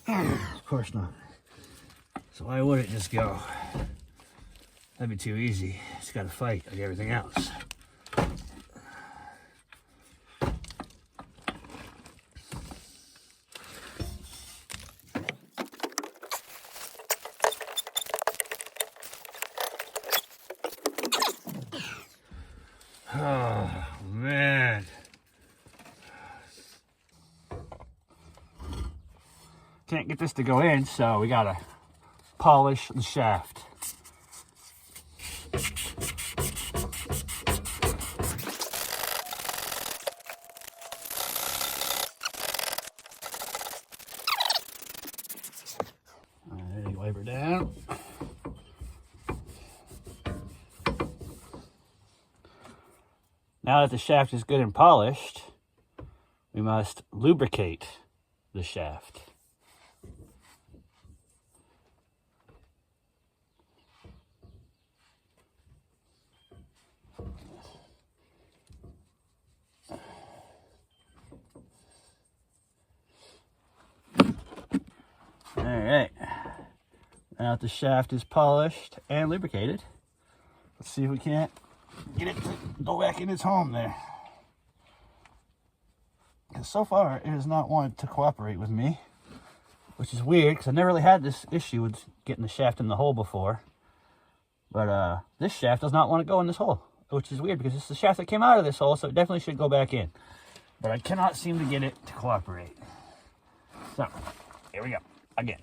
Of course not. So why would it just go? That'd be too easy. It's got to fight like everything else. Oh, man. Can't get this to go in, so we gotta polish the shaft. Alright, wipe her down. Now that the shaft is good and polished, we must lubricate the shaft. Alright, now that the shaft is polished and lubricated, let's see if we can't get it to go back in its home there. Because so far, it has not wanted to cooperate with me, which is weird, because I never really had this issue with getting the shaft in the hole before. But this shaft does not want to go in this hole, which is weird, because it's the shaft that came out of this hole, so it definitely should go back in. But I cannot seem to get it to cooperate. So, here we go, again.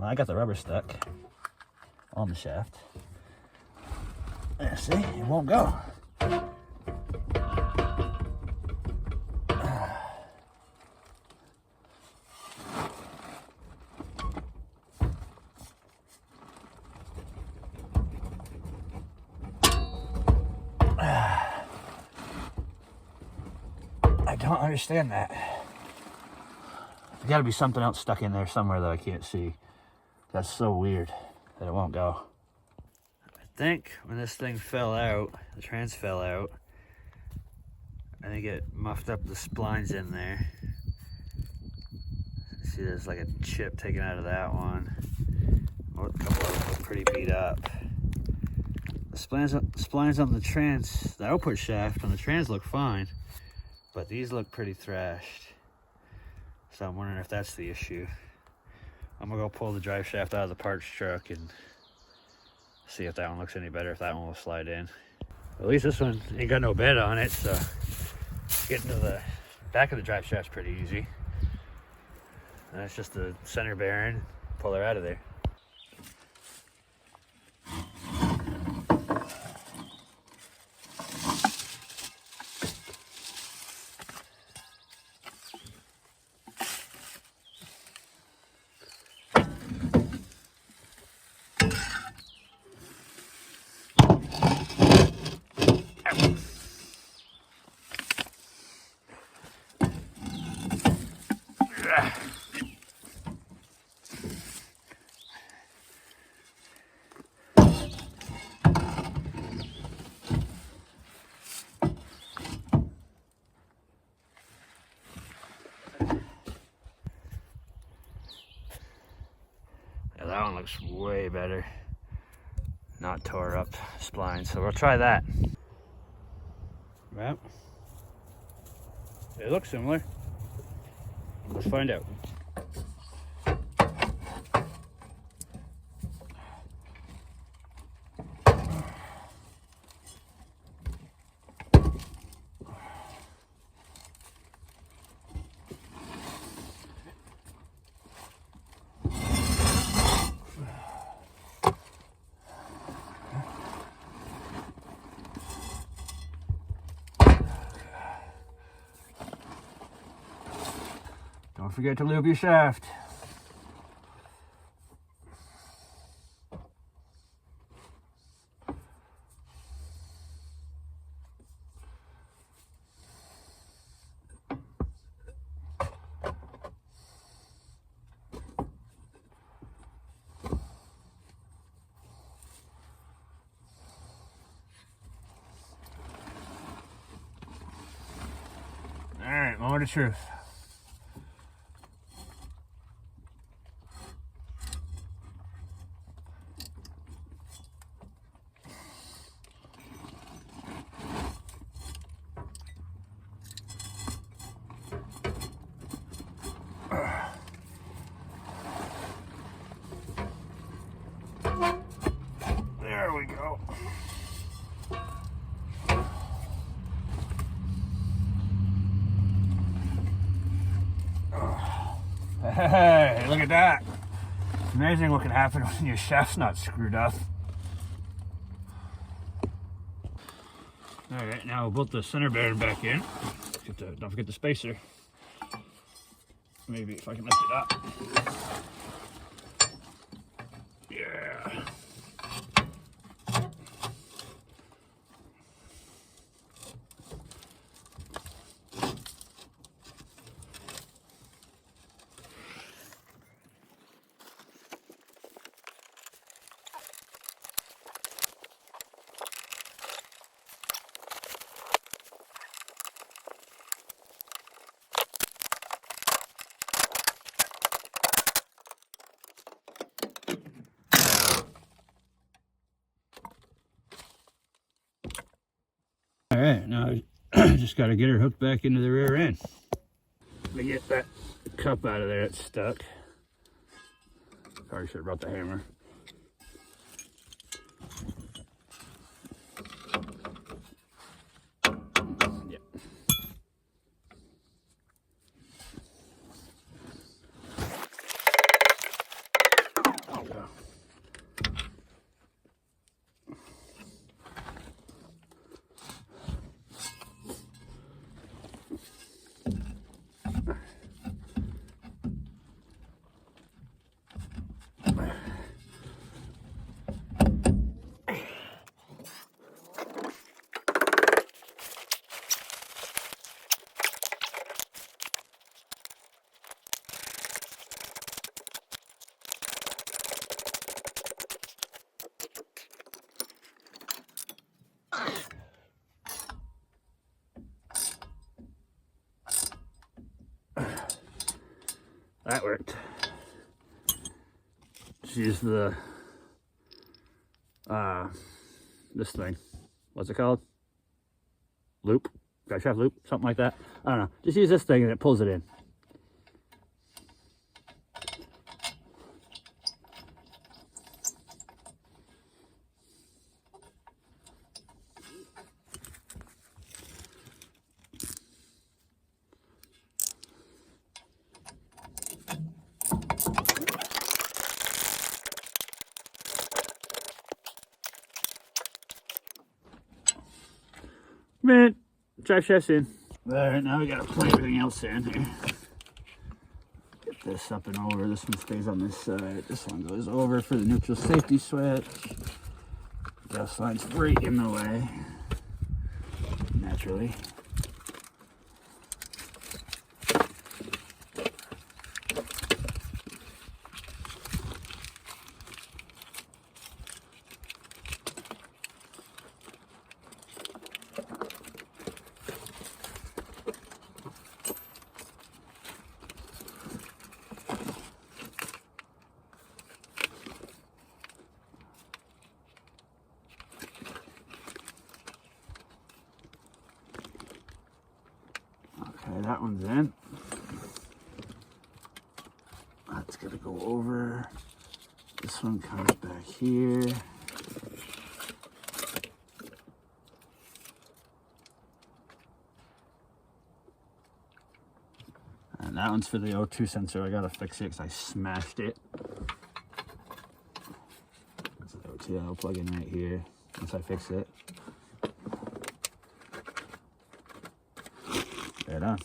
I got the rubber stuck on the shaft. There, see, it won't go. I don't understand that. There's got to be something else stuck in there somewhere that I can't see. That's so weird that it won't go. I think when this thing fell out, the trans fell out, I think it muffed up the splines in there. See, there's like a chip taken out of that one. Or a couple of them are pretty beat up. The splines on the trans, the output shaft on the trans look fine, but these look pretty thrashed. So I'm wondering if that's the issue. I'm gonna go pull the drive shaft out of the parts truck and see if that one looks any better, if that one will slide in. At least this one ain't got no bed on it, so getting to the back of the drive shaft's pretty easy. That's just the center bearing, pull her out of there. That one looks way better. Not tore up spline, so we'll try that. Right. They look similar. Let's find out. Don't forget to lube your shaft. moment of truth. There we go. Hey, look at that. It's amazing what can happen when your shaft's not screwed up. Alright, now we'll bolt the center bearing back in. Don't forget the spacer. Maybe if I can lift it up. Yeah. All right, now I just got to get her hooked back into the rear end. Let me get that cup out of there, it's stuck. Probably should have brought the hammer. Yep. There we go. That worked. Just use the this thing. What's it called? Loop? Driveshaft loop? Something like that. I don't know. Just use this thing and it pulls it in. Minute. Drive shaft in. Alright, now we gotta play everything else in here. Get this up and over. This one stays on this side. This one goes over for the neutral safety switch. Gas line's right in the way. Naturally. Okay, that one's in. That's gonna go over. This one comes back here. And that one's for the O2 sensor. I gotta fix it because I smashed it. That's the O2. I'll plug in right here once I fix it. Right on.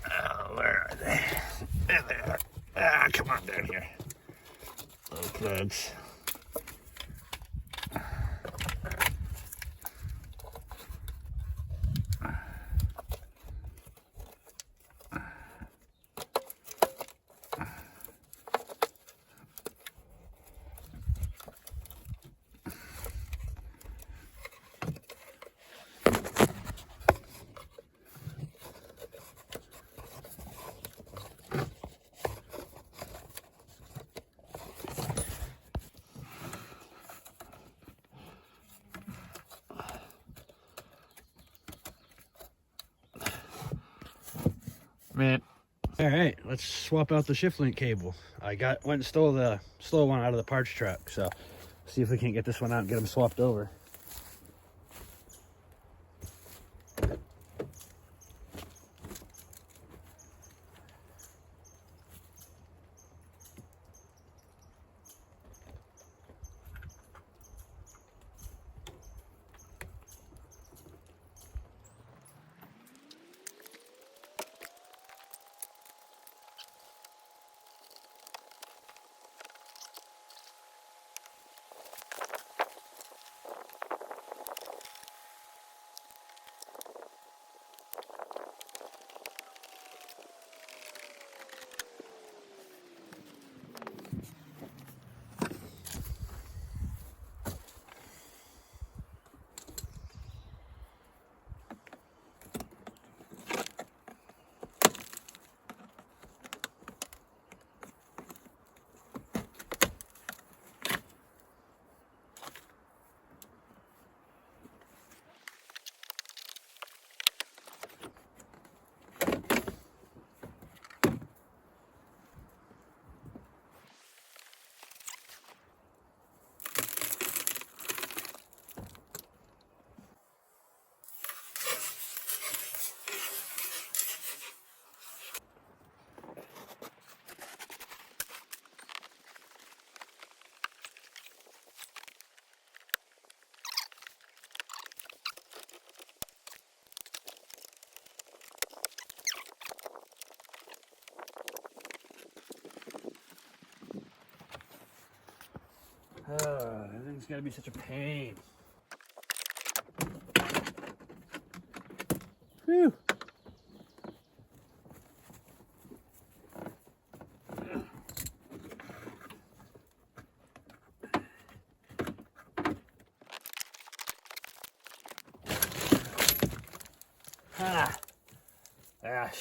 Oh, where are they? There they are. Ah, come on down here. Little plugs. Man. All right, let's swap out the shift link cable. I went and stole the one out of the parts truck, so see if we can't get this one out and get them swapped over. Oh, everything's gotta be such a pain. Whew.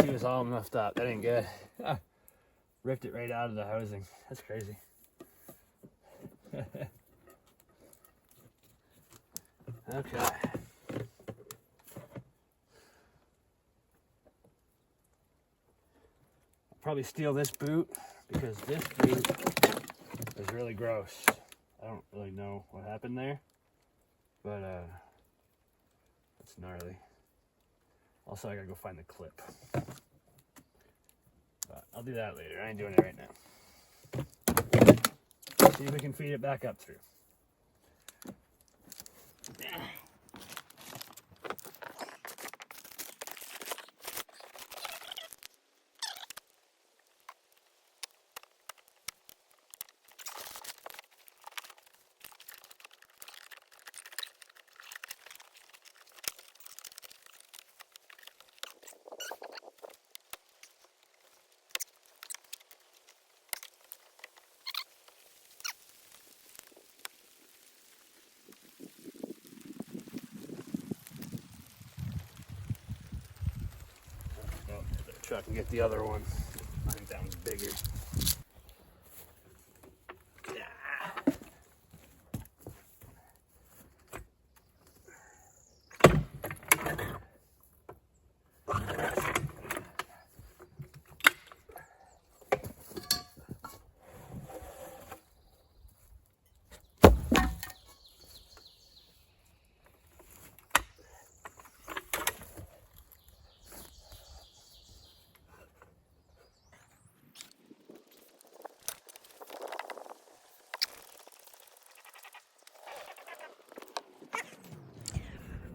She was all muffed up. That ain't good. Ripped it right out of the housing. That's crazy. Okay. I'll probably steal this boot because this boot is really gross. I don't really know what happened there, but it's gnarly. Also, I gotta go find the clip. But I'll do that later. I ain't doing it right now. See if we can feed it back up through. I can get the other one. I think that one's bigger.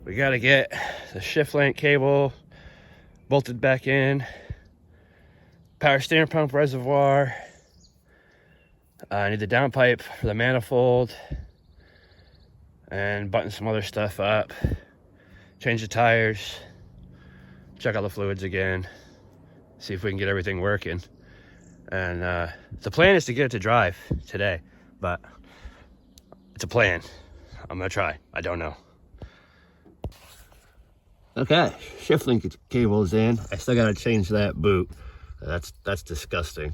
We gotta get the shift link cable bolted back in, power steering pump reservoir. I need the downpipe for the manifold and button some other stuff up, change the tires, check out the fluids again, see if we can get everything working. And the plan is to get it to drive today, but it's a plan. I'm gonna try. I don't know. Okay, shift link cable is in. I still gotta change that boot. That's disgusting,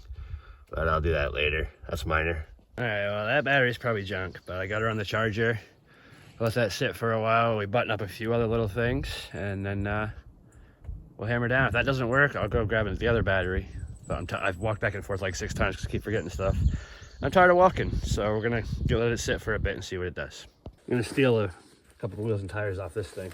but I'll do that later. That's minor. All right, well, that battery's probably junk, but I got her on the charger. Let that sit for a while. We button up a few other little things, and then we'll we'll hammer down. If that doesn't work, I'll go grab the other battery. But I've walked back and forth like 6 times because I keep forgetting stuff. I'm tired of walking, so we're gonna let it sit for a bit and see what it does. I'm gonna steal a couple of wheels and tires off this thing.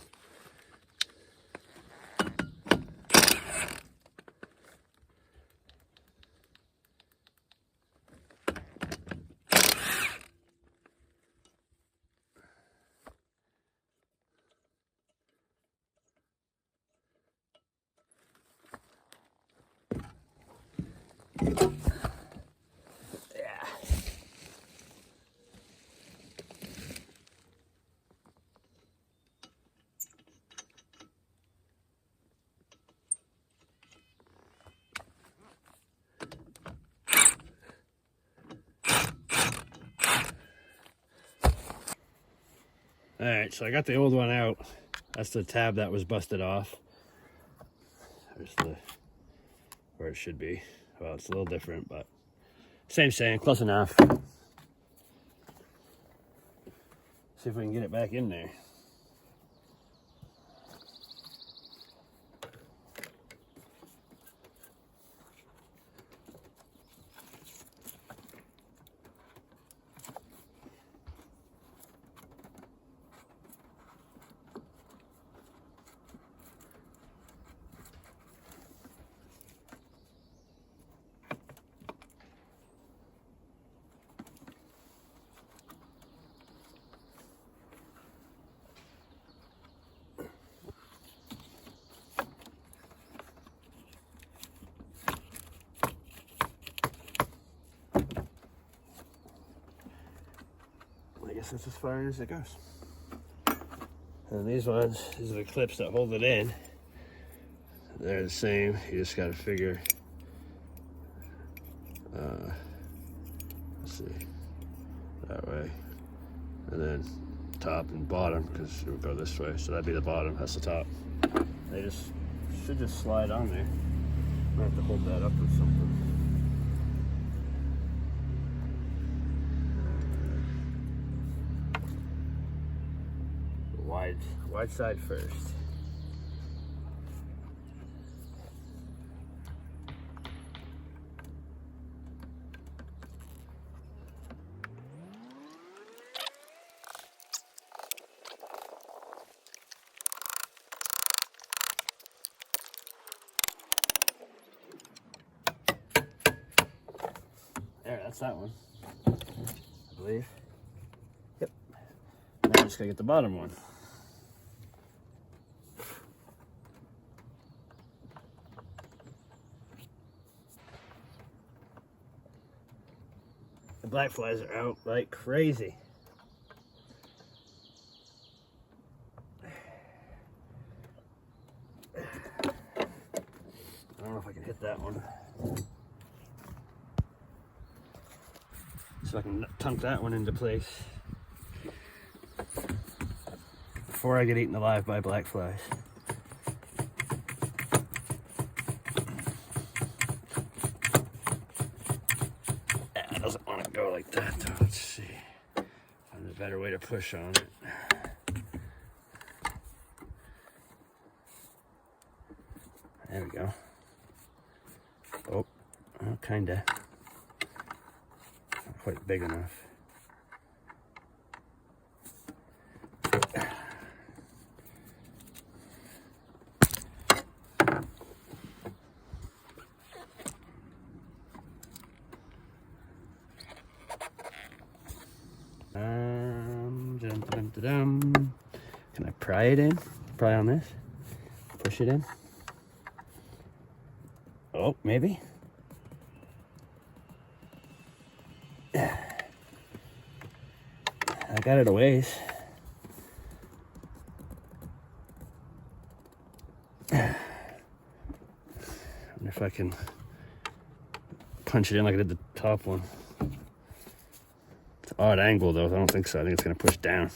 All right, so I got the old one out. That's the tab that was busted off. There's where it should be. Well, it's a little different, but same, close enough. See if we can get it back in there. I guess that's as far as it goes. And these are the clips that hold it in. They're the same. You just got to figure. Let's see, that way, and then top and bottom, because it would go this way. So that'd be the bottom. That's the top. They should just slide on there. I have to hold that up with something. Wide side first. There, that's that one, I believe. Yep. Now I'm just gonna get the bottom one. The black flies are out like crazy. I don't know if I can hit that one. So I can tunk that one into place before I get eaten alive by black flies. It doesn't want to go like that though. Let's see. Find a better way to push on it. There we go. Oh, well, kinda. Not quite big enough. Can I pry it in? Pry on this? Push it in? Oh, maybe? I got it a ways. I wonder if I can punch it in like I did the top one. It's an odd angle though. I don't think so. I think it's gonna push down.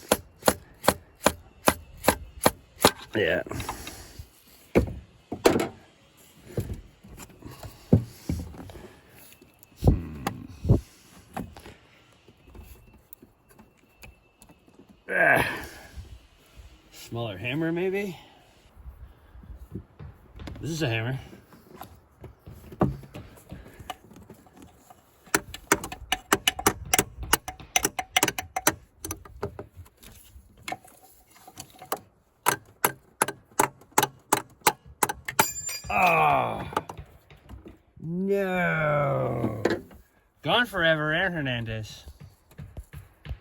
Yeah. Smaller hammer maybe? This is a hammer. Oh, no. Gone forever, Aaron Hernandez.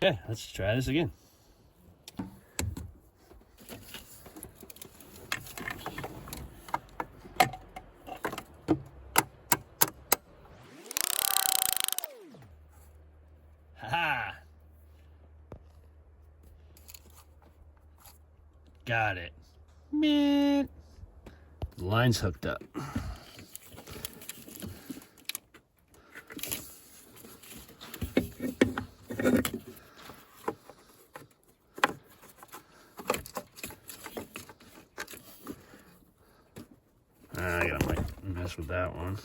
Okay, let's try this again. Ha! Got it. Man. The line's hooked up. I gotta mess with that one.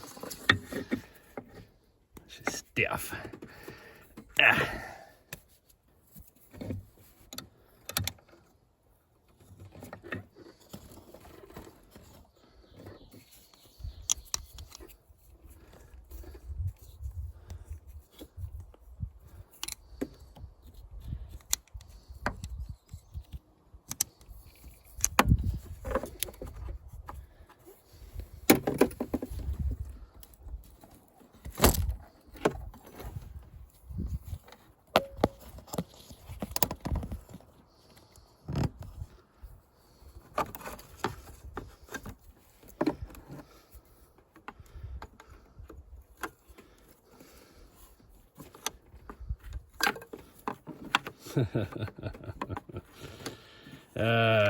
It's just stiff. Ah.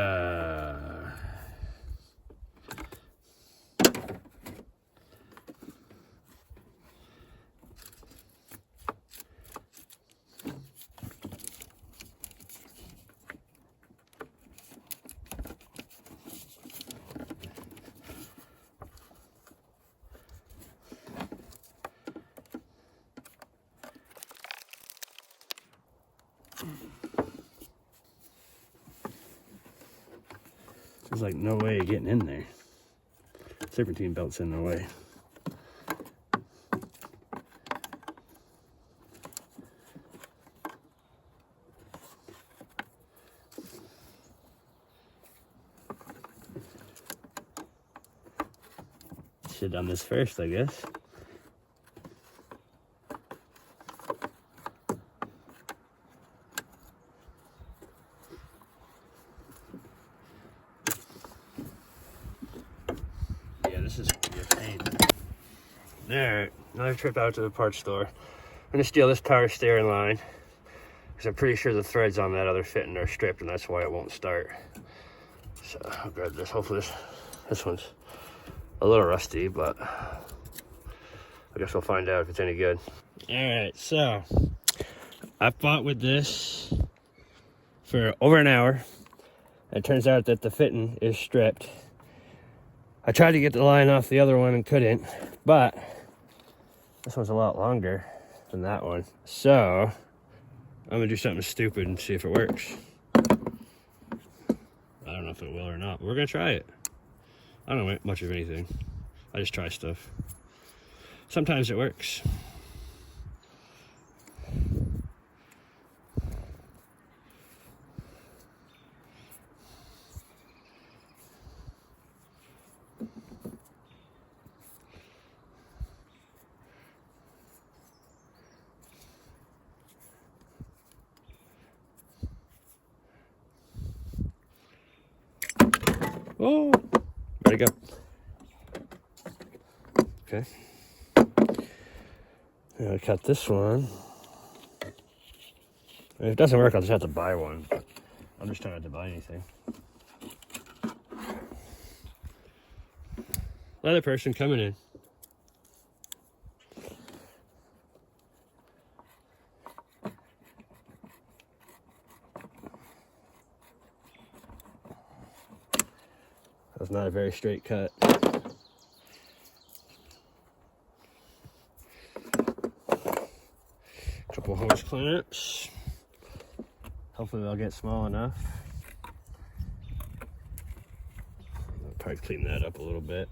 There's like no way of getting in there. Serpentine belt's in the way. Should have done this first, I guess. This is gonna be a pain. Alright, another trip out to the parts store. I'm gonna steal this power steering line because I'm pretty sure the threads on that other fitting are stripped and that's why it won't start. So I'll grab this. Hopefully this one's a little rusty, but I guess we'll find out if it's any good. Alright, so I fought with this for over an hour. It turns out that the fitting is stripped. I tried to get the line off the other one and couldn't, but this one's a lot longer than that one. So I'm gonna do something stupid and see if it works. I don't know if it will or not, but we're gonna try it. I don't know much of anything. I just try stuff. Sometimes it works. Oh, ready to go. Okay. Now I cut this one. If it doesn't work, I'll just have to buy one. I'm just trying not to buy anything. Another person coming in. That's not a very straight cut. Couple hose clamps. Hopefully they'll get small enough. probably clean that up a little bit.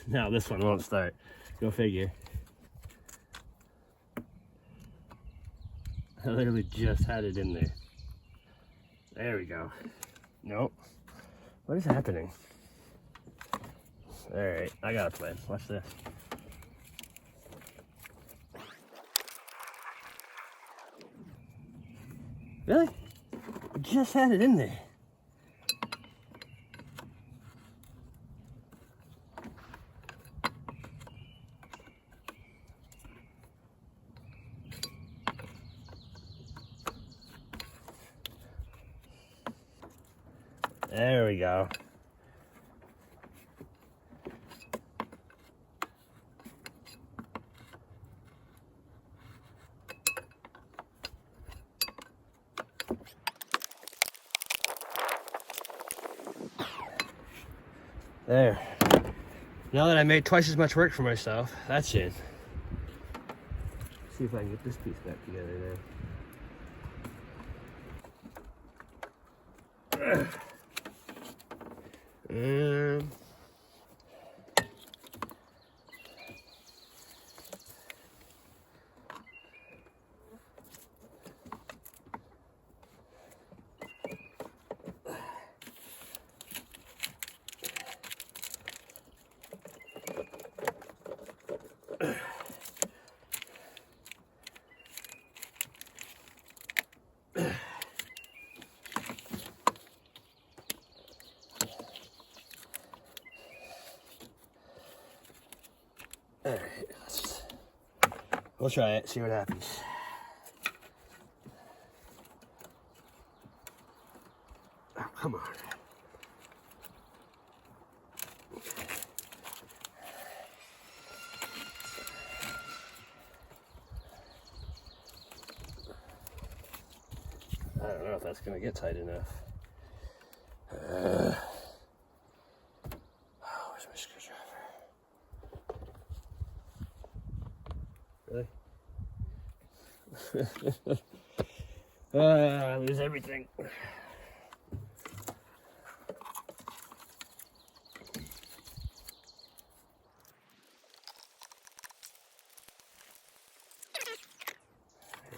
Now this one won't start. Go figure. I literally just had it in there. There we go. Nope. What is happening? Alright, I got a plan. Watch this. Really? I just had it in there. There we go. There. Now that I made twice as much work for myself, that's it. See if I can get this piece back together there. Alright, we'll try it, see what happens. Oh, come on. I don't know if that's gonna get tight enough. Where's my screwdriver? Really? I lose everything.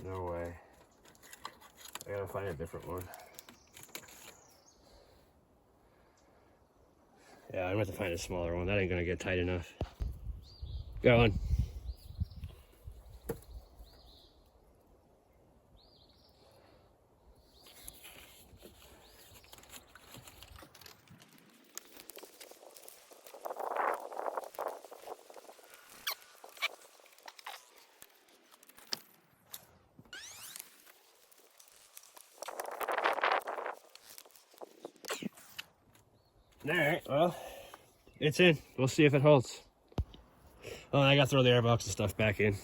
No way. I gotta find a different one. Yeah, I'm gonna have to find a smaller one. That ain't gonna get tight enough. Go on. Alright, well, it's in. We'll see if it holds. Oh, I gotta throw the airbox and stuff back in.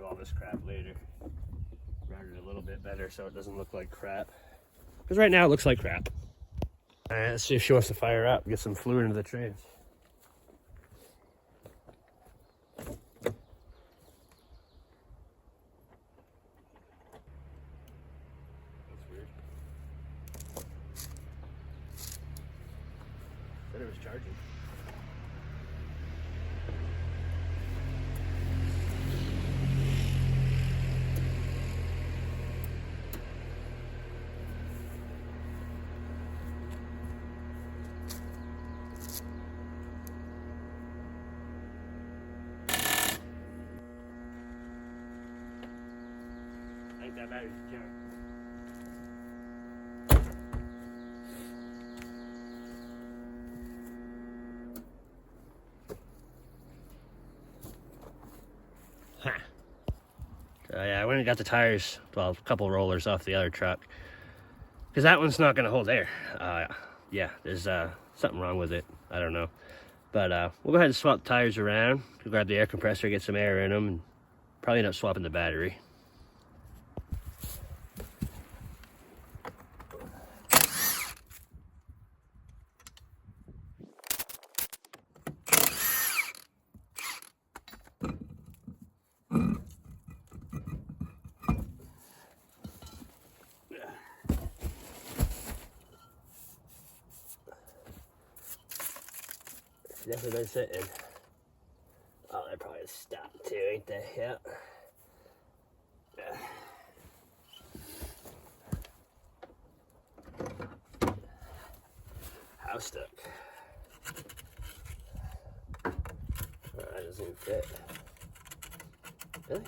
All this crap later. Round it a little bit better so it doesn't look like crap. Because right now it looks like crap. Alright, let's see if she wants to fire up, get some fluid into the trans. That's weird. Said it was charging. That battery's junk. So yeah, I went and got the tires, well, a couple rollers off the other truck, because that one's not going to hold air. Yeah, there's something wrong with it. I don't know. But we'll go ahead and swap the tires around. We'll grab the air compressor, get some air in them, and probably end up swapping the battery. Definitely been sitting. Oh, they're probably stopped too, ain't they? Yeah. How stuck? Oh, that doesn't even fit. Really?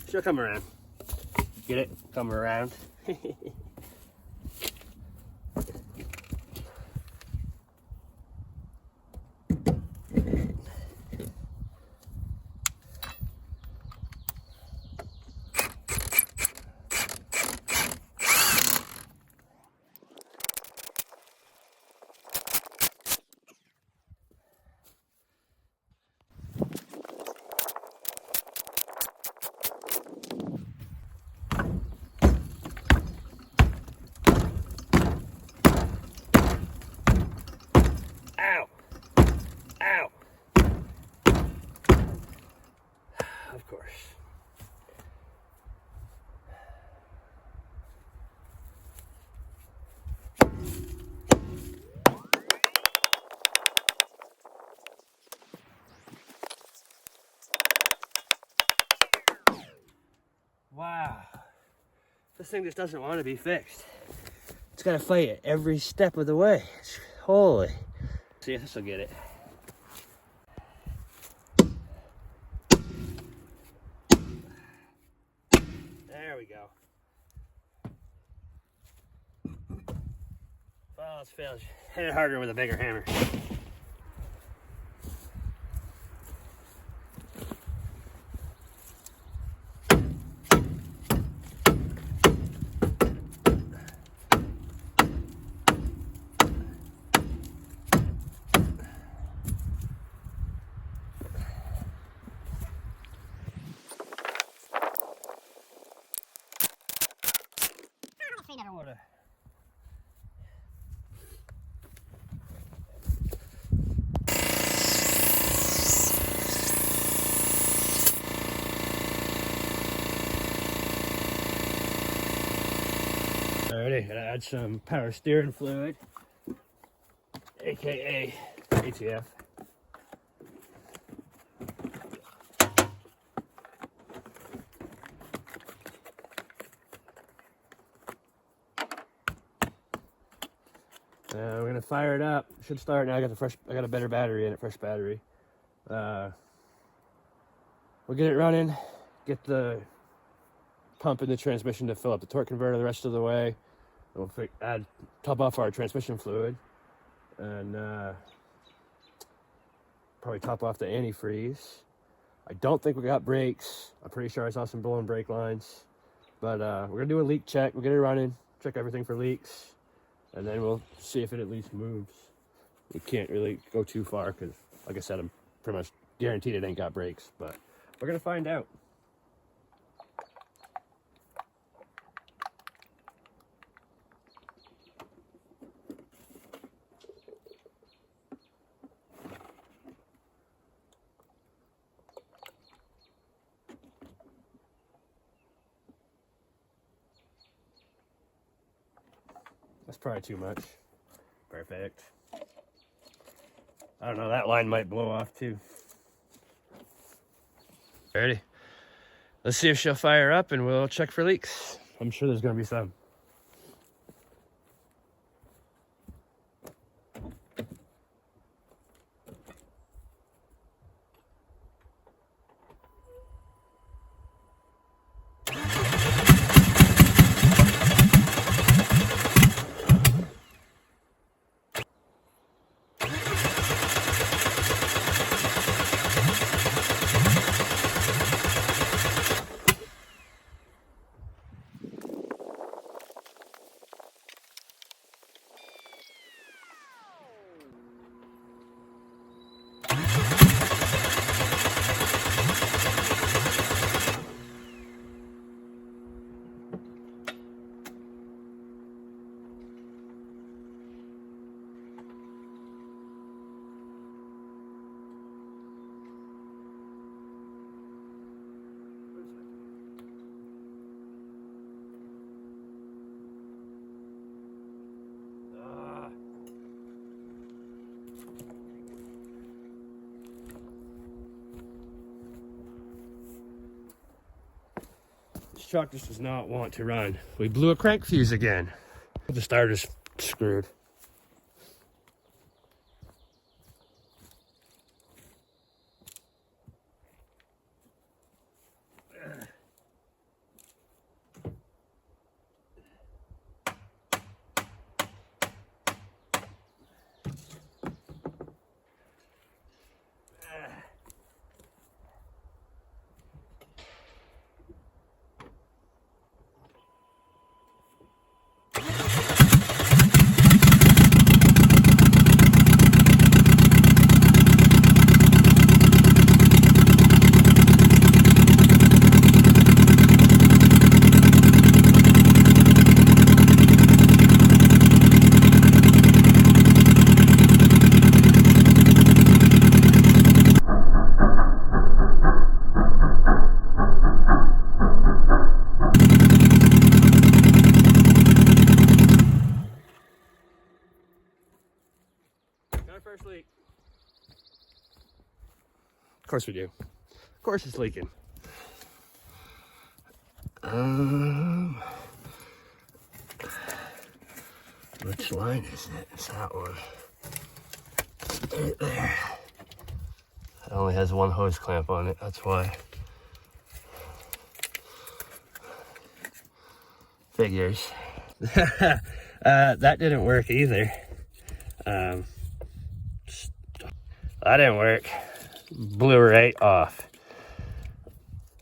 She'll come around. Get it? Come around. Ow! Ow! Of course. Wow. This thing just doesn't want to be fixed. It's got to fight it every step of the way. Holy. See if this will get it. There we go. Well, it's failed. Hit it harder with a bigger hammer. Alrighty, gotta add some power steering fluid, aka ATF. We're gonna fire it up. Should start now. I got a better battery in it, fresh battery. We'll get it running, get the pump in the transmission to fill up the torque converter the rest of the way. We'll top off our transmission fluid, and probably top off the antifreeze. I don't think we got brakes. I'm pretty sure I saw some blown brake lines, but we're gonna do a leak check. We'll get it running, check everything for leaks, and then we'll see if it at least moves. We can't really go too far because, like I said, I'm pretty much guaranteed it ain't got brakes, but we're gonna find out. That's probably too much. Perfect. I don't know, that line might blow off too. Ready? Let's see if she'll fire up and we'll check for leaks. I'm sure there's gonna be some. This truck just does not want to run. We blew a crank fuse again. The starter's screwed. First leak. Of course we do. Of course it's leaking. Which line is it? It's that one. Right there. It only has one hose clamp on it, that's why. Figures. That didn't work either. That didn't work. Blew right off.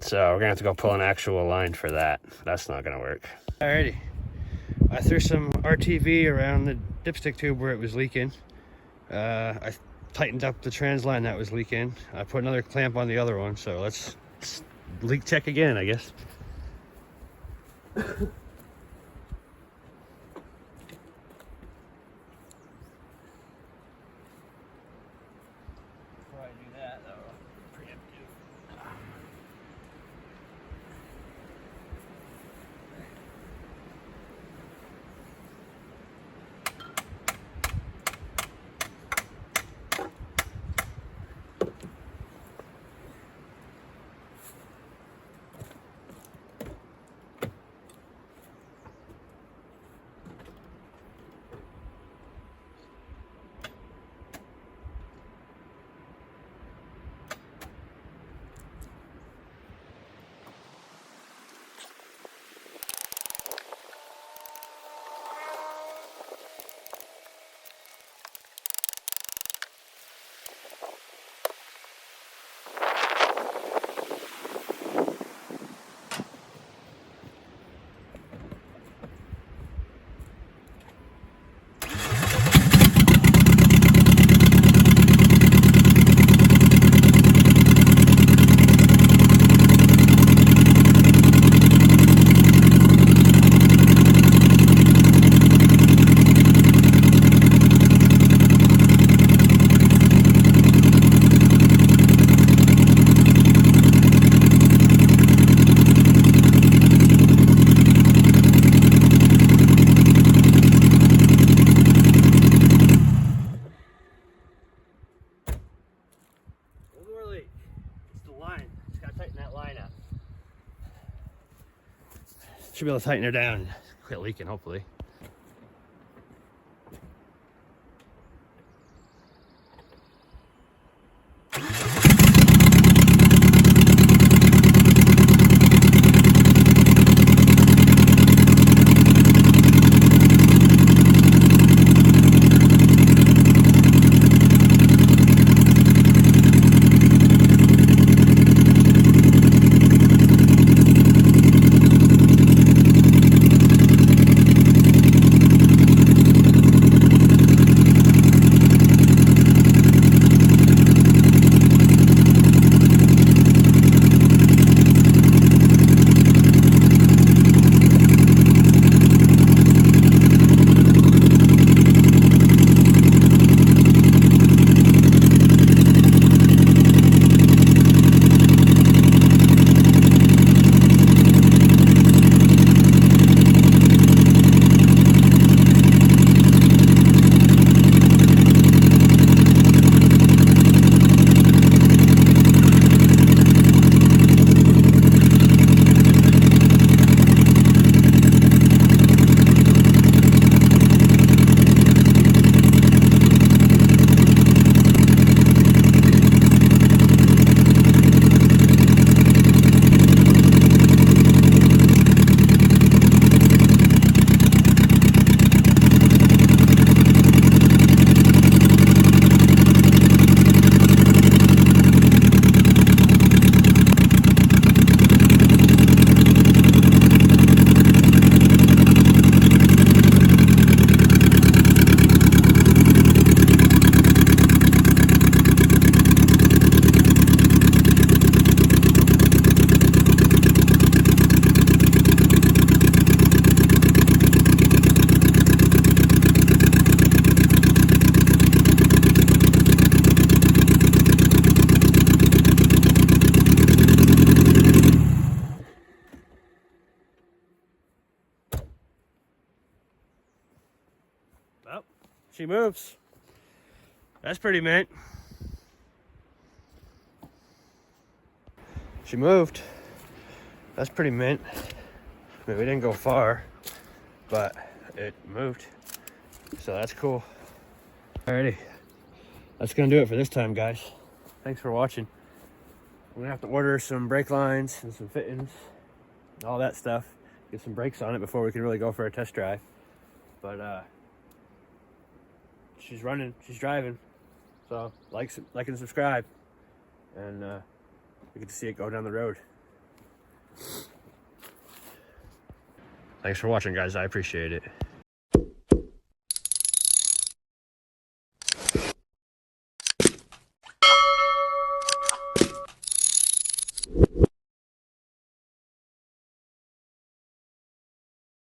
So we're gonna have to go pull an actual line for that. That's not gonna work. Alrighty. I threw some RTV around the dipstick tube where it was leaking. I tightened up the trans line that was leaking. I put another clamp on the other one. So let's leak check again, I guess. Should be able to tighten her down and quit leaking, hopefully. Well, she moves. That's pretty mint. She moved. That's pretty mint. I mean, we didn't go far, but it moved. So that's cool. Alrighty. That's gonna do it for this time, guys. Thanks for watching. I'm gonna have to order some brake lines and some fittings, all that stuff. Get some brakes on it before we can really go for a test drive. But she's running, she's driving. So like and subscribe, and we get to see it go down the road. Thanks for watching, guys. I appreciate it.